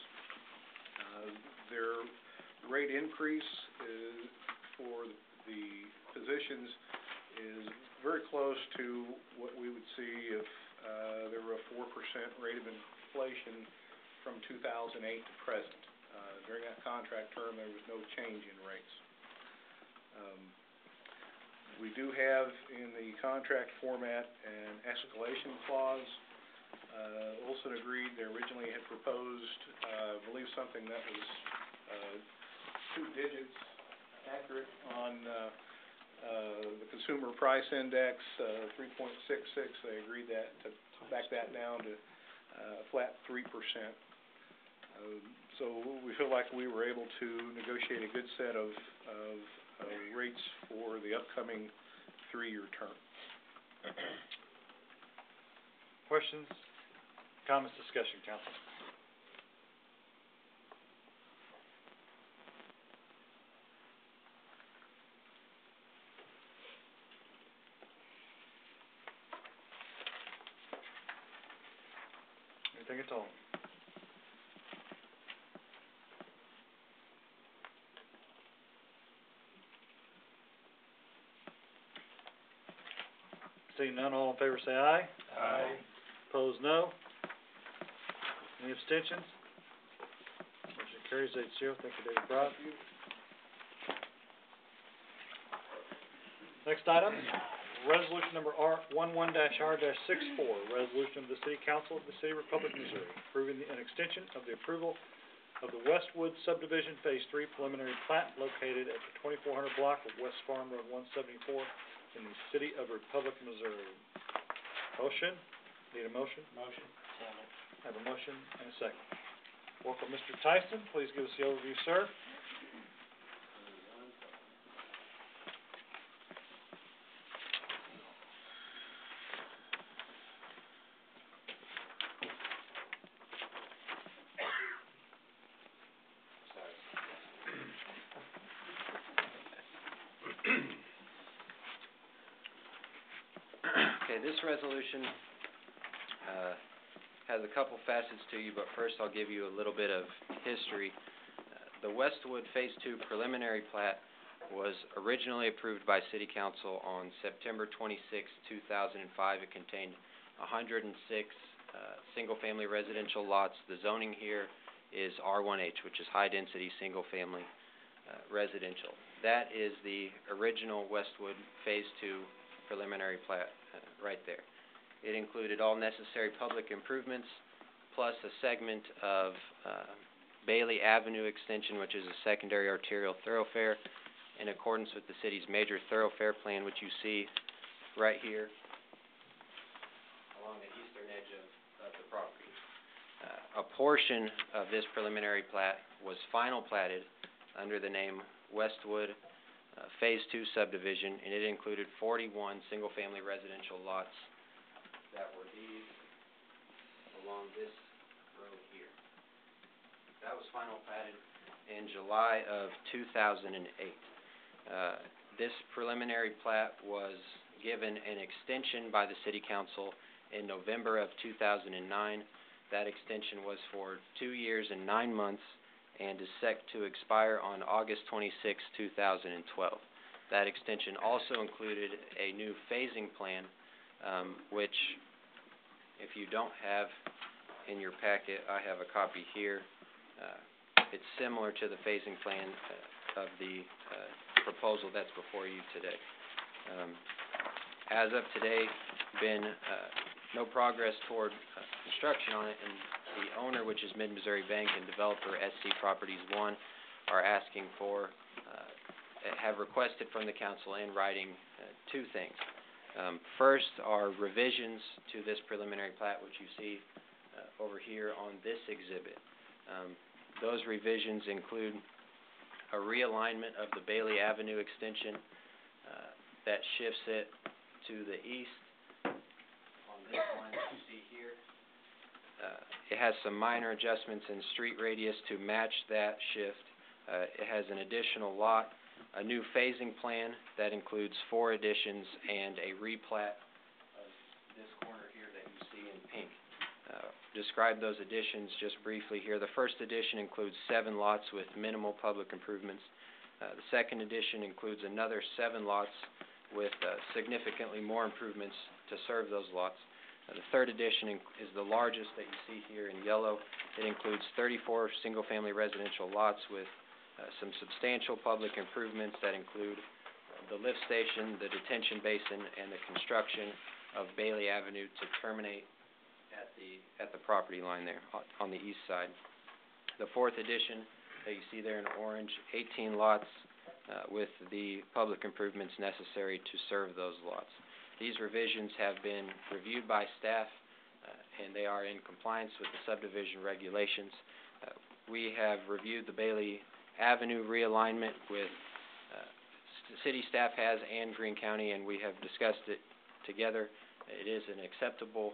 Their rate increase for the positions is very close to what we would see if there were a 4% rate of inflation from 2008 to present. During that contract term, there was no change in rates. We do have in the contract format an escalation clause. Olson agreed. They originally had proposed, I believe, something that was 2 digits accurate on the consumer price index, 3.66. They agreed to back that down to flat 3%. So we feel like we were able to negotiate a good set of rates for the upcoming 3-year term. Questions, comments, discussion, council? Anything at all? Seeing none, all in favor say aye. Aye. Opposed, no. Any abstentions? Motion carries 8-0. Thank you, David Brock. Next item, resolution number R-11-R-64, resolution of the City Council of the City of Republic, Missouri, approving an extension of the approval of the Westwood Subdivision Phase 3 preliminary plat located at the 2400 block of West Farm Road 174 in the City of Republic, Missouri. Motion? Need a motion? Motion. Second. Have a motion and a second. Welcome, Mr. Tyson. Please give us the overview, sir. Okay, this resolution, has a couple facets to you, but first I'll give you a little bit of history. The Westwood Phase 2 preliminary plat was originally approved by City Council on September 26, 2005. It contained 106 single-family residential lots. The zoning here is R1H, which is high-density, single-family residential. That is the original Westwood Phase 2 preliminary plat right there. It included all necessary public improvements, plus a segment of Bailey Avenue extension, which is a secondary arterial thoroughfare, in accordance with the city's major thoroughfare plan, which you see right here along the eastern edge of the property. A portion of this preliminary plat was final platted under the name Westwood Phase 2 subdivision, and it included 41 single-family residential lots that were these along this road here. That was final platted in July of 2008. This preliminary plat was given an extension by the City Council in November of 2009 That extension was for 2 years and 9 months and is set to expire on August 26, 2012. That extension also included a new phasing plan, which, if you don't have in your packet, I have a copy here. It's similar to the phasing plan of the proposal that's before you today. As of today, been no progress toward construction on it, and the owner, which is Mid-Missouri Bank, and developer SC Properties 1, are asking for, have requested from the council in writing two things. First are revisions to this preliminary plat, which you see over here on this exhibit. Those revisions include a realignment of the Bailey Avenue extension that shifts it to the east on this line that you see here. It has some minor adjustments in street radius to match that shift. It has an additional lot, a new phasing plan that includes 4 additions, and a replat of this corner here that you see in pink. Describe those additions just briefly here. The first addition includes 7 lots with minimal public improvements. The second addition includes another 7 lots with significantly more improvements to serve those lots. The third addition is the largest that you see here in yellow. It includes 34 single-family residential lots with some substantial public improvements that include the lift station, the detention basin, and the construction of Bailey Avenue to terminate at the property line there on the east side. The fourth addition that you see there in orange, 18 lots with the public improvements necessary to serve those lots. These revisions have been reviewed by staff and they are in compliance with the subdivision regulations. We have reviewed the Bailey Avenue realignment with city staff has and Greene County, and we have discussed it together. It is an acceptable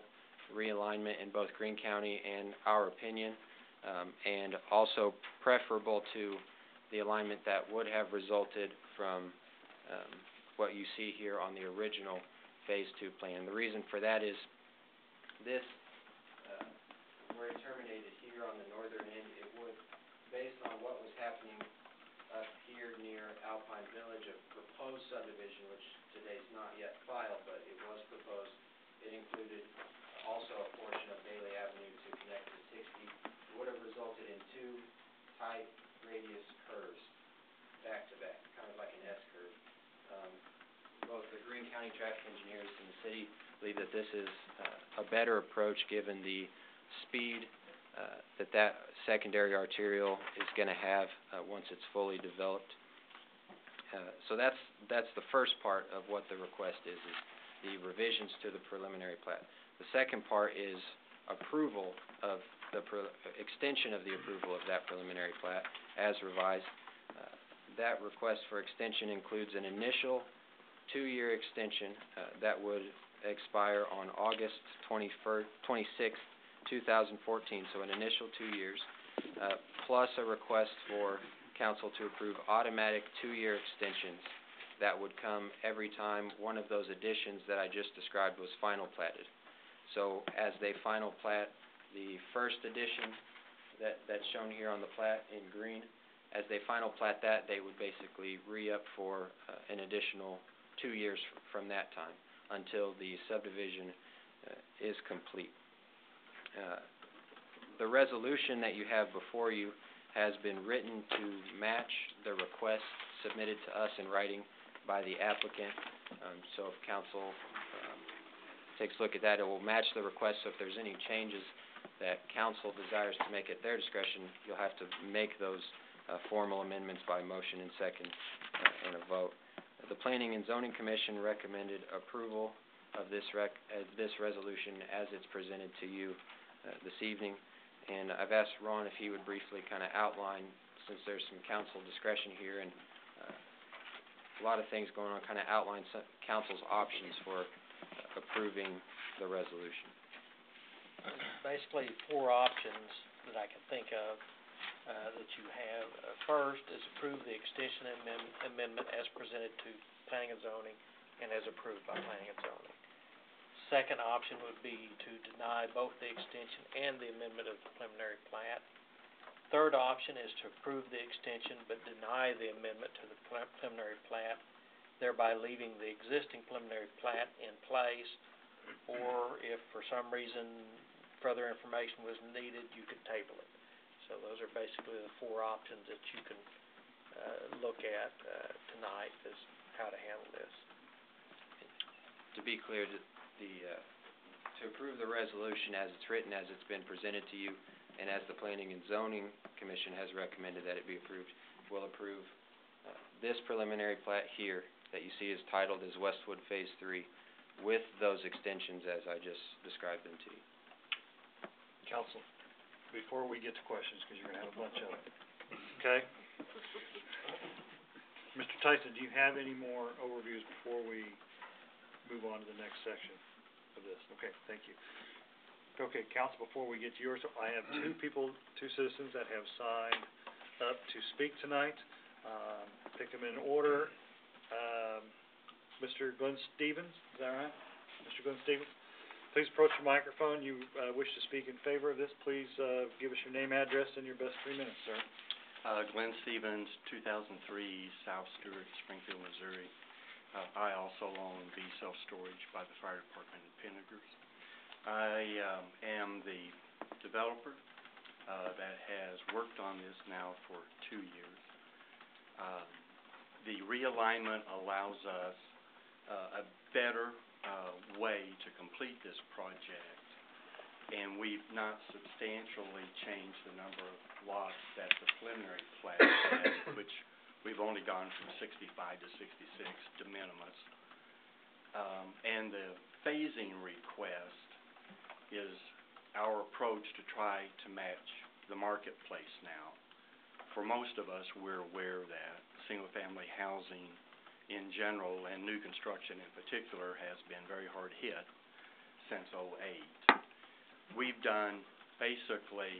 realignment in both Greene County and our opinion, and also preferable to the alignment that would have resulted from what you see here on the original Phase 2 plan. The reason for that is this, where it terminated here on the northern end, it would, based on what was happening up here near Alpine Village, a proposed subdivision, which today's not yet filed, but it was proposed. It included also a portion of Bailey Avenue to connect to 60. It would have resulted in 2 tight radius curves, back to back, kind of like an S curve. Both the Greene County traffic engineers and the city believe that this is a better approach given the speed that secondary arterial is going to have once it's fully developed. So that's the first part of what the request is the revisions to the preliminary plat. The second part is approval of the extension of the approval of that preliminary plat as revised. That request for extension includes an initial 2-year extension that would expire on August 26, 2014, so an initial 2 years, plus a request for council to approve automatic 2-year extensions that would come every time one of those additions that I just described was final platted. So as they final plat the first addition that's shown here on the plat in green, as they final plat that, they would basically re-up for an additional 2 years from that time until the subdivision is complete. The resolution that you have before you has been written to match the request submitted to us in writing by the applicant. So if council takes a look at that, it will match the request. So if there's any changes that council desires to make at their discretion, you'll have to make those formal amendments by motion and second and a vote. The Planning and Zoning Commission recommended approval of this resolution as it's presented to you this evening. And I've asked Ron if he would briefly kind of outline, since there's some council discretion here and a lot of things going on, kind of outline some council's options for approving the resolution. Basically, 4 options that I can think of that you have. First is approve the extension amendment as presented to Planning and Zoning and as approved by Planning and Zoning. Second option would be to deny both the extension and the amendment of the preliminary plat. Third option is to approve the extension but deny the amendment to the preliminary plat, thereby leaving the existing preliminary plat in place. Or if for some reason further information was needed, you could table it. So those are basically the four options that you can look at tonight as how to handle this. To be clear, to approve the resolution as it's written, as it's been presented to you, and as the Planning and Zoning Commission has recommended that it be approved, we'll approve this preliminary plat here that you see is titled as Westwood Phase 3 with those extensions as I just described them to you. Council, before we get to questions, because you're gonna have a bunch of them, okay? Mr. Tyson, do you have any more overviews before we move on to the next section of this? Okay, thank you. Okay, council, before we get to yours, I have two citizens that have signed up to speak tonight. Pick them in order. Mr. Glenn Stevens, is that right? Mr. Glenn Stevens, please approach the microphone. You wish to speak in favor of this, please give us your name, address, and your best 3 minutes, sir. Glenn Stevens, 2003 South Stewart, Springfield, Missouri. I also own B Self-Storage by the Fire Department in Pinnegers. I am the developer that has worked on this now for 2 years. The realignment allows us a better way to complete this project, and we've not substantially changed the number of lots that the preliminary plat has, which we've only gone from 65 to 66 de minimis. And the phasing request is our approach to try to match the marketplace now. For most of us, we're aware that single-family housing in general and new construction in particular has been very hard hit since '08. We've done basically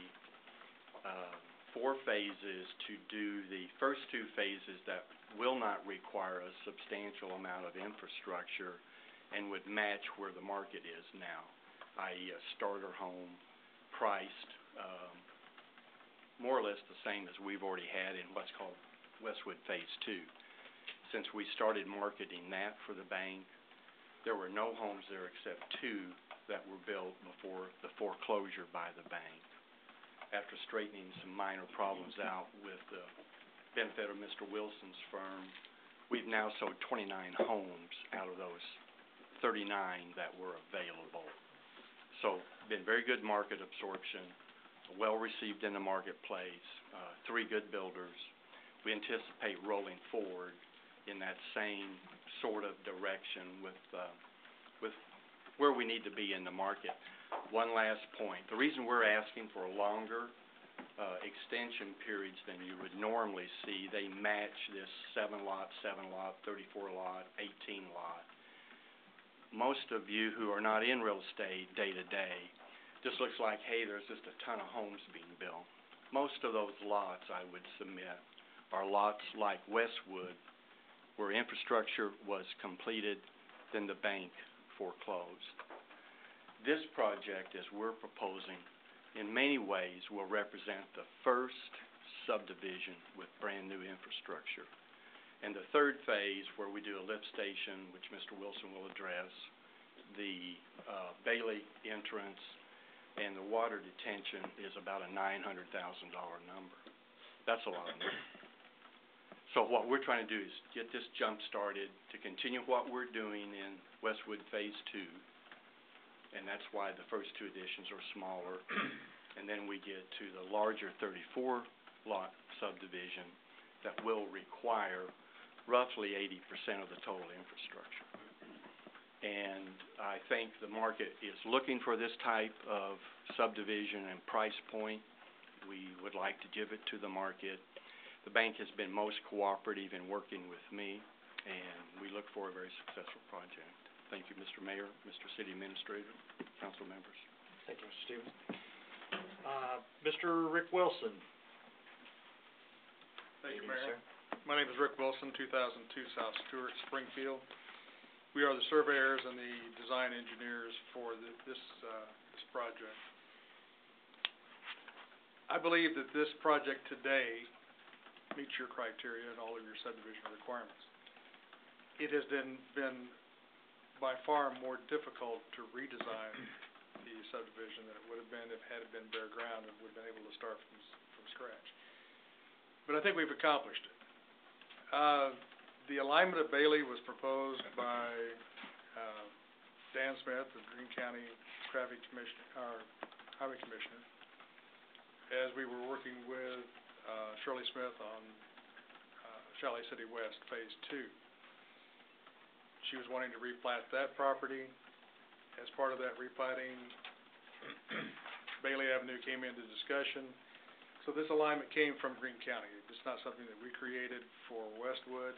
4 phases to do the first 2 phases that will not require a substantial amount of infrastructure and would match where the market is now, i.e. a starter home priced more or less the same as we've already had in what's called Westwood Phase 2. Since we started marketing that for the bank, there were no homes there except 2 that were built before the foreclosure by the bank. After straightening some minor problems out with the benefit of Mr. Wilson's firm, we've now sold 29 homes out of those 39 that were available. So, been very good market absorption, well received in the marketplace, 3 good builders. We anticipate rolling forward in that same sort of direction with where we need to be in the market. One last point. The reason we're asking for longer extension periods than you would normally see, they match this 7-lot, 7-lot, 34-lot, 18-lot. Most of you who are not in real estate day to day, this looks like, hey, there's just a ton of homes being built. Most of those lots, I would submit, are lots like Westwood, where infrastructure was completed, then the bank foreclosed. This project, as we're proposing, in many ways will represent the first subdivision with brand new infrastructure. And the third phase, where we do a lift station, which Mr. Wilson will address, the Bailey entrance, and the water detention is about a $900,000 number. That's a lot of money. So what we're trying to do is get this jump started to continue what we're doing in Westwood Phase 2, and that's why the first 2 additions are smaller. And then we get to the larger 34-lot subdivision that will require roughly 80% of the total infrastructure. And I think the market is looking for this type of subdivision and price point. We would like to give it to the market. The bank has been most cooperative in working with me, and we look for a very successful project. Thank you, Mr. Mayor, Mr. City Administrator, council members. Thank you, Mr. Stevens. Mr. Rick Wilson. Thank you, Mayor. My name is Rick Wilson, 2002 South Stewart, Springfield. we are the surveyors and the design engineers for this project. I believe that this project today meets your criteria and all of your subdivision requirements. It has been by far more difficult to redesign the subdivision than it would have been if had it been bare ground and would have been able to start from scratch. But I think we've accomplished it. The alignment of Bailey was proposed by Dan Smith, the Greene County Traffic Commissioner, or Highway Commissioner, as we were working with Shirley Smith on Chalet City West Phase 2. She was wanting to replat that property. As part of that replatting, Bailey Avenue came into discussion. So this alignment came from Greene County. It's not something that we created for Westwood.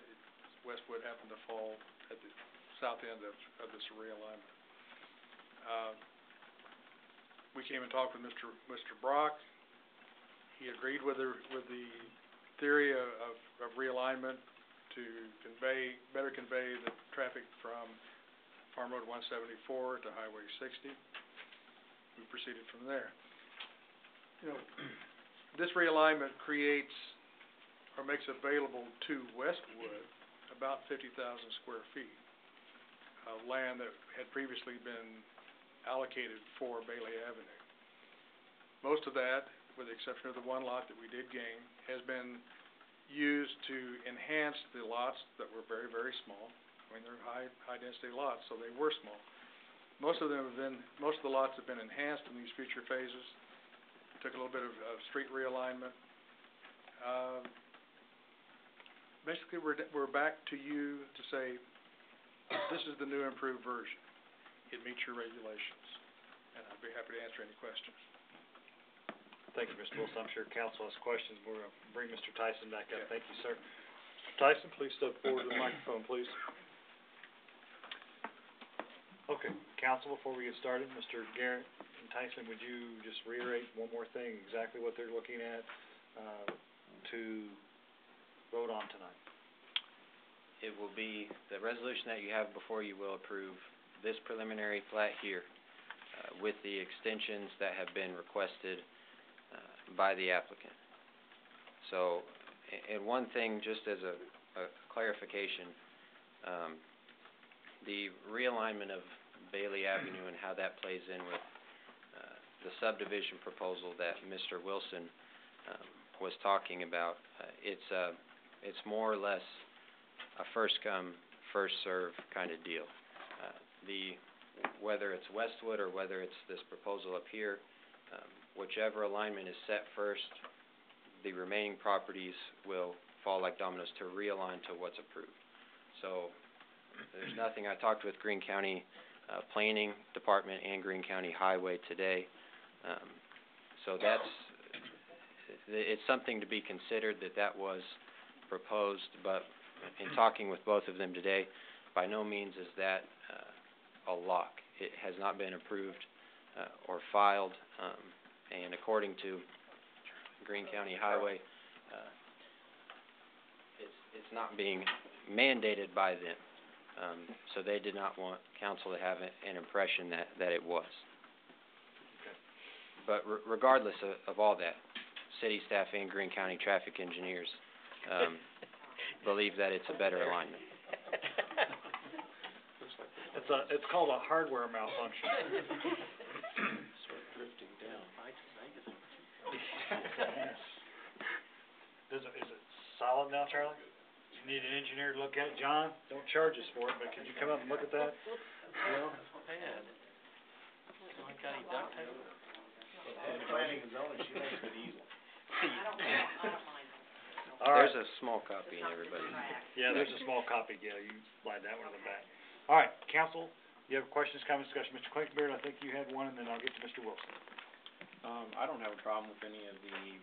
Westwood happened to fall at the south end of this realignment. We came and talked with Mr. Brock. He agreed with the theory of realignment to better convey the traffic from Farm Road 174 to Highway 60. We proceeded from there. You know, this realignment creates or makes available to Westwood about 50,000 square feet of land that had previously been allocated for Bailey Avenue. Most of that, with the exception of the one lot that we did gain, has been used to enhance the lots that were very, very small. I mean, they're high density lots, so they were small. Most of the lots have been enhanced in these future phases. Took a little bit of street realignment. Basically, we're back to you to say, this is the new improved version. It meets your regulations, and I'd be happy to answer any questions. Thank you, Mr. Wilson. I'm sure council has questions. We're going to bring Mr. Tyson back up. Thank you, sir. Mr. Tyson, please step forward to the microphone, please. Okay, council, before we get started, Mr. Garrett and Tyson, would you just reiterate one more thing, exactly what they're looking at to vote on tonight? It will be, the resolution that you have before you will approve this preliminary plat here with the extensions that have been requested by the applicant. So, and one thing, just as a clarification, the realignment of Bailey Avenue and how that plays in with the subdivision proposal that Mr. Wilson was talking about, it's more or less a first come, first serve kind of deal. Whether it's Westwood or whether it's this proposal up here, whichever alignment is set first, the remaining properties will fall like dominoes to realign to what's approved. So there's nothing. I talked with Greene County Planning Department and Greene County Highway today. So it's something to be considered that was proposed, but in talking with both of them today, by no means is that a lock. It has not been approved or filed, and according to Greene County Highway, it's not being mandated by them. So they did not want council to have an impression that it was. Okay. But regardless of all that, city staff and Greene County traffic engineers believe that it's a better alignment. It's called a hardware malfunction. Start drifting down. Is it solid now, Charlie? You need an engineer to look at it. John, don't charge us for it, but could you come up and look at that? Bill? Man. Someone got any duct tape? Planning and zoning, she makes it easy. All right. There's a small copy in everybody. Yeah, there's a small copy, Gail. You can slide that one in the back. All right, council, you have questions, comments, discussion. Mr. Clinkenbeard, I think you had one, and then I'll get to Mr. Wilson. I don't have a problem with any of the,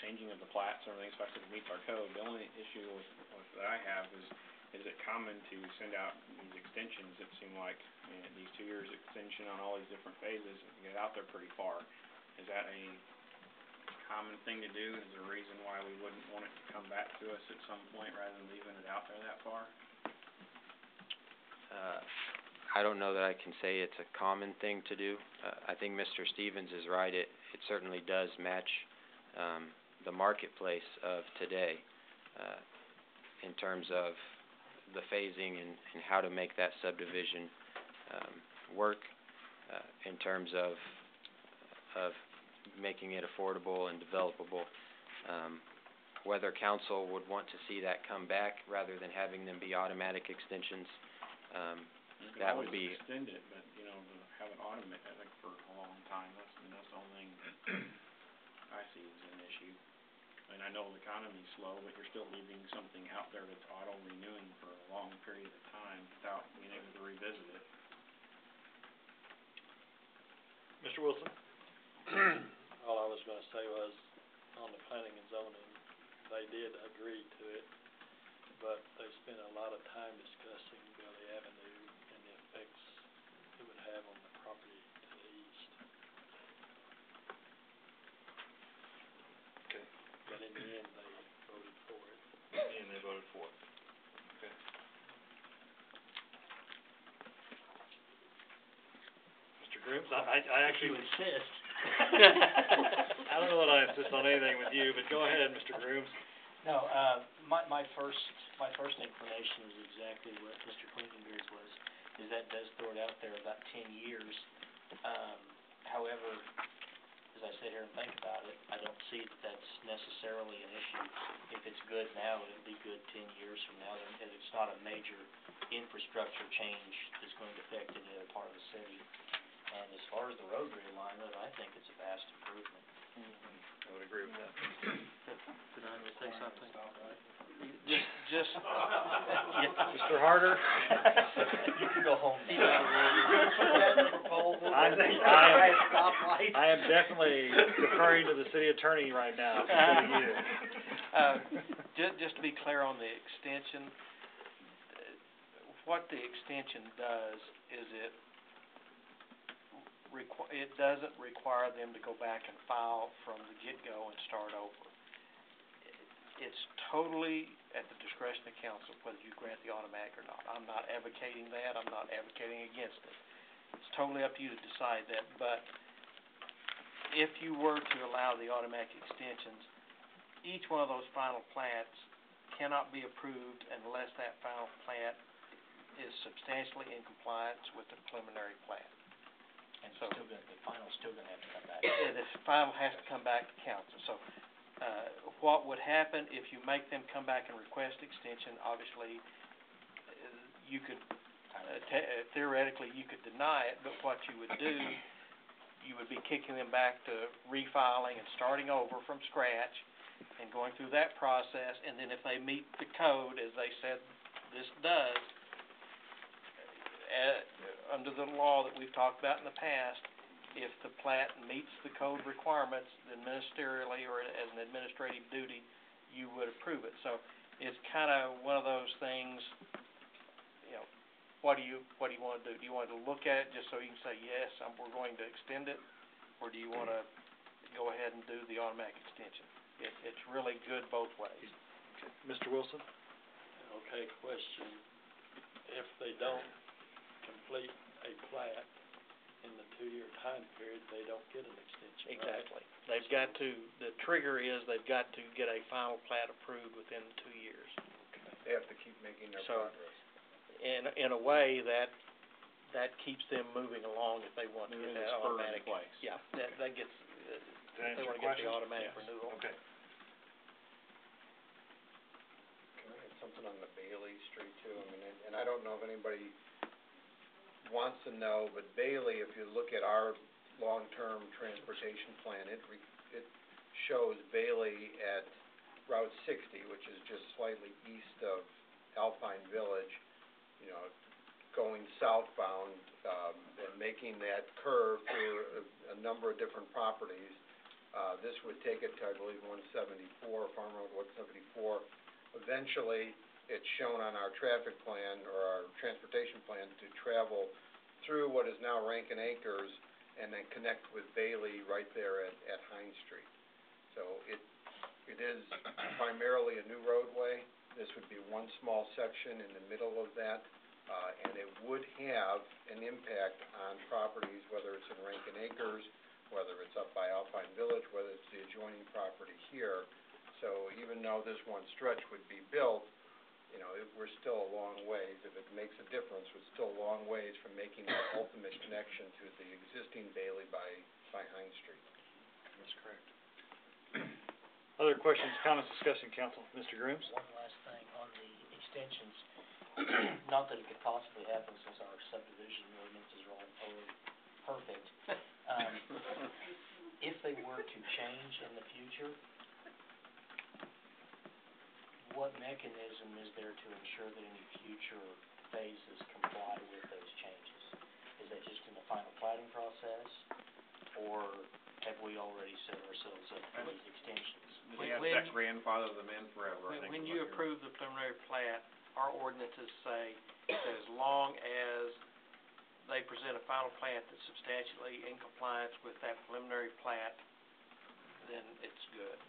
changing of the plats or anything, especially if it meets our code. The only issue that I have is it common to send out these extensions, it seemed like, these 2 years extension on all these different phases, and get out there pretty far. Is that a common thing to do? Is there a reason why we wouldn't want it to come back to us at some point rather than leaving it out there that far? I don't know that I can say it's a common thing to do. I think Mr. Stevens is right. It certainly does match, the marketplace of today, in terms of the phasing and how to make that subdivision, work, in terms of making it affordable and developable. Whether council would want to see that come back rather than having them be automatic extensions, You that can would always be, extend it, but, you know, to have it automatic for a long time, that's the only thing I see as an issue. And I know the economy's slow, but you're still leaving something out there that's auto-renewing for a long period of time without being able to revisit it. Mr. Wilson? All I was gonna say was, on the planning and zoning, they did agree to it, but they spent a lot of time discussing Billy Avenue and the effects it would have on the property to the east. Okay. But in the end, they voted for it. And they voted for it. Okay. Mr. Grooms, I actually... You insist. I don't know that I insist on anything with you, but go ahead, Mr. Grooms. No, my first inclination is exactly what Mr. Clinkenbeard's was, is that does throw it out there about 10 years. However, as I sit here and think about it, I don't see that that's necessarily an issue. If it's good now, it'll be good 10 years from now, and it's not a major infrastructure change that's going to affect any other part of the city. And as far as the road realignment, I think it's a vast improvement. I would agree with that. Did I say something? Just, Mr. Harder? You can go home now. I am definitely deferring to the city attorney right now, instead of you. Just to be clear on the extension, what the extension does is it doesn't require them to go back and file from the get-go and start over. It's totally at the discretion of council whether you grant the automatic or not. I'm not advocating that. I'm not advocating against it. It's totally up to you to decide that. But if you were to allow the automatic extensions, each one of those final plats cannot be approved unless that final plat is substantially in compliance with the preliminary plat. And so, the final's still gonna have to come back. Yeah, the final has to come back to council. So, what would happen if you make them come back and request extension, obviously, you could, theoretically, you could deny it, but what you would do, you would be kicking them back to refiling and starting over from scratch and going through that process, and then if they meet the code, as they said this does, under the law that we've talked about in the past, if the plat meets the code requirements, then ministerially or as an administrative duty, you would approve it. So it's kind of one of those things, you know, what do you want to do? Do you want to look at it just so you can say, yes, we're going to extend it, or do you want to go ahead and do the automatic extension? It's really good both ways. Okay. Mr. Wilson? Okay, question. If they don't complete a plat in the 2-year time period, they don't get an extension, right? Exactly. They've got to, the trigger is they've got to get a final plat approved within 2 years. They have to keep making their progress. In a way, that keeps them moving along if they want to get that automatic. There is a spur in place. Yeah, that gets, Did I they answer want your to get the question? automatic Yes. renewal. Okay. Can I get something on the Bailey Street too? I mean, and I don't know if anybody wants to know, but Bailey, if you look at our long-term transportation plan, it shows Bailey at Route 60, which is just slightly east of Alpine Village, you know, going southbound, and making that curve through a number of different properties. This would take it to, I believe, 174, Farm Road 174. Eventually, it's shown on our traffic plan, or our transportation plan, to travel through what is now Rankin Acres and then connect with Bailey right there at Hines Street. So it is primarily a new roadway. This would be one small section in the middle of that, and it would have an impact on properties, whether it's in Rankin Acres, whether it's up by Alpine Village, whether it's the adjoining property here. So even though this one stretch would be built, you know, we're still a long ways. If it makes a difference, we're still a long ways from making that ultimate connection to the existing Bailey by Hines Street. That's correct. Other questions, comments, discussion, council? Mr. Grooms? One last thing on the extensions, not that it could possibly happen since our subdivision ordinances are all already perfect. If they were to change in the future, what mechanism is there to ensure that any future phases comply with those changes? Is that just in the final plating process, or have we already set ourselves up for these extensions? They have that grandfather them in forever, I think. When you approve the preliminary plat, our ordinances say that as long as they present a final plat that's substantially in compliance with that preliminary plat, then it's good.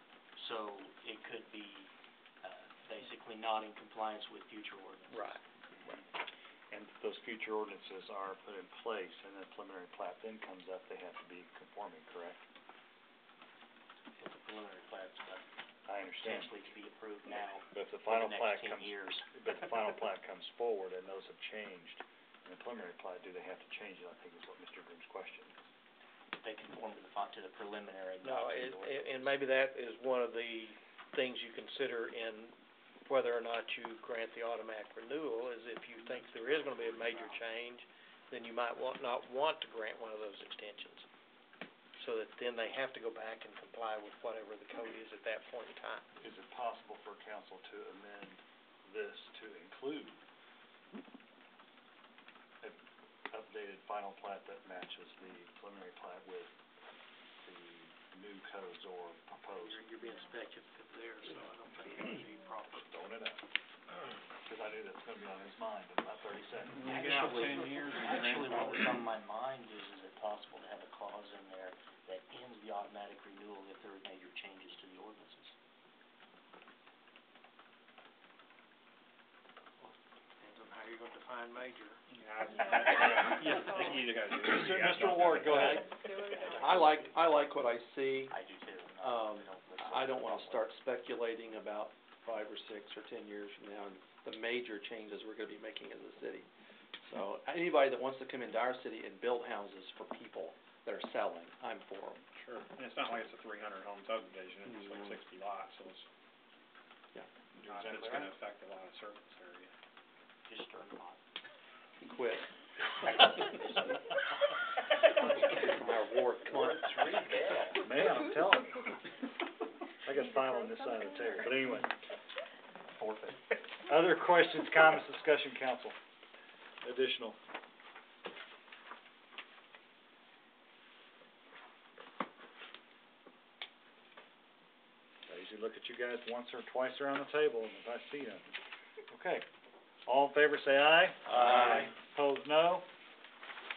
So it could be, basically not in compliance with future ordinances. Right. And those future ordinances are put in place, and the preliminary plat then comes up, they have to be conforming, correct? If the preliminary plat's I understand. potentially to be approved now But if the for final the plat next 10 comes, years. but the final plat comes forward and those have changed, in the preliminary plat, do they have to change it, I think is what Mr. Groom's question is. They conform to the preliminary, No, not to the ordinance. and maybe that is one of the things you consider in whether or not you grant the automatic renewal, is if you think there is gonna be a major change, then you might not want to grant one of those extensions. So that then they have to go back and comply with whatever the code is at that point in time. Is it possible for council to amend this to include an updated final plat that matches the preliminary plat with the new codes or proposed? You're being speculative there, so I don't think it would be proper. Throwing it out, because I knew that's gonna be on his mind in about 30 seconds. Actually, what was on my mind is it possible to have a clause in there that ends the automatic renewal if there are major changes to the ordinances? Depends on how you're gonna define major. I think you either gotta do it. Mr. Ward, go ahead. I like what I see. I do too. I don't wanna start speculating about 5 or 6 or 10 years from now and the major changes we're gonna be making as a city. So anybody that wants to come into our city and build houses for people that are selling, I'm for them. Sure, and it's not like it's a 300 home subdivision, it's like 60 lots, so it's not that it's gonna affect a lot of surface area. Just start a lot. Quit. From our ward, come on. Man, I'm telling you. I got 5 on this side of the table, but anyway. Forfeit. Other questions, comments, discussion, council? Additional? I usually look at you guys once or twice around the table, and if I see them. Okay. All in favor, say aye. Aye. Opposed, no.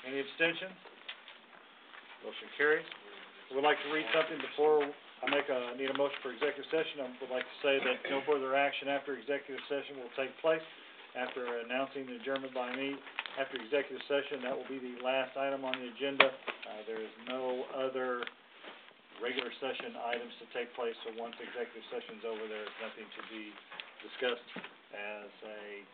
Any abstentions? Motion carries. Would like to read something before I need a motion for executive session. I would like to say that no further action after executive session will take place. After announcing the adjournment by me, after executive session, that will be the last item on the agenda. There is no other regular session items to take place, so once executive session's over, there is nothing to be discussed as a,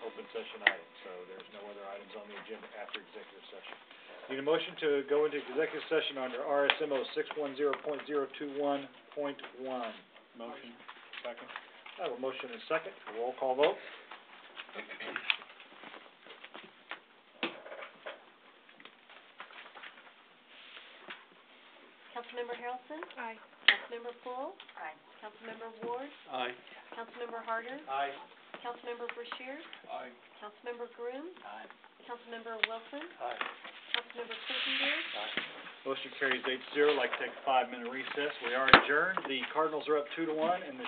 open session item. So there's no other items on the agenda after executive session. Need a motion to go into executive session under RSMO 610.021.1. Motion, second. I have a motion and a second. Roll call vote. Councilmember Harrelson? Aye. Councilmember Poole? Aye. Councilmember Ward? Aye. Councilmember Harder? Aye. Councilmember Brashear? Aye. Councilmember Groom? Aye. Councilmember Wilson? Aye. Councilmember Kirkendall? Motion carries 8-0. Like to take a 5-minute recess. We are adjourned. The Cardinals are up 2-1, and the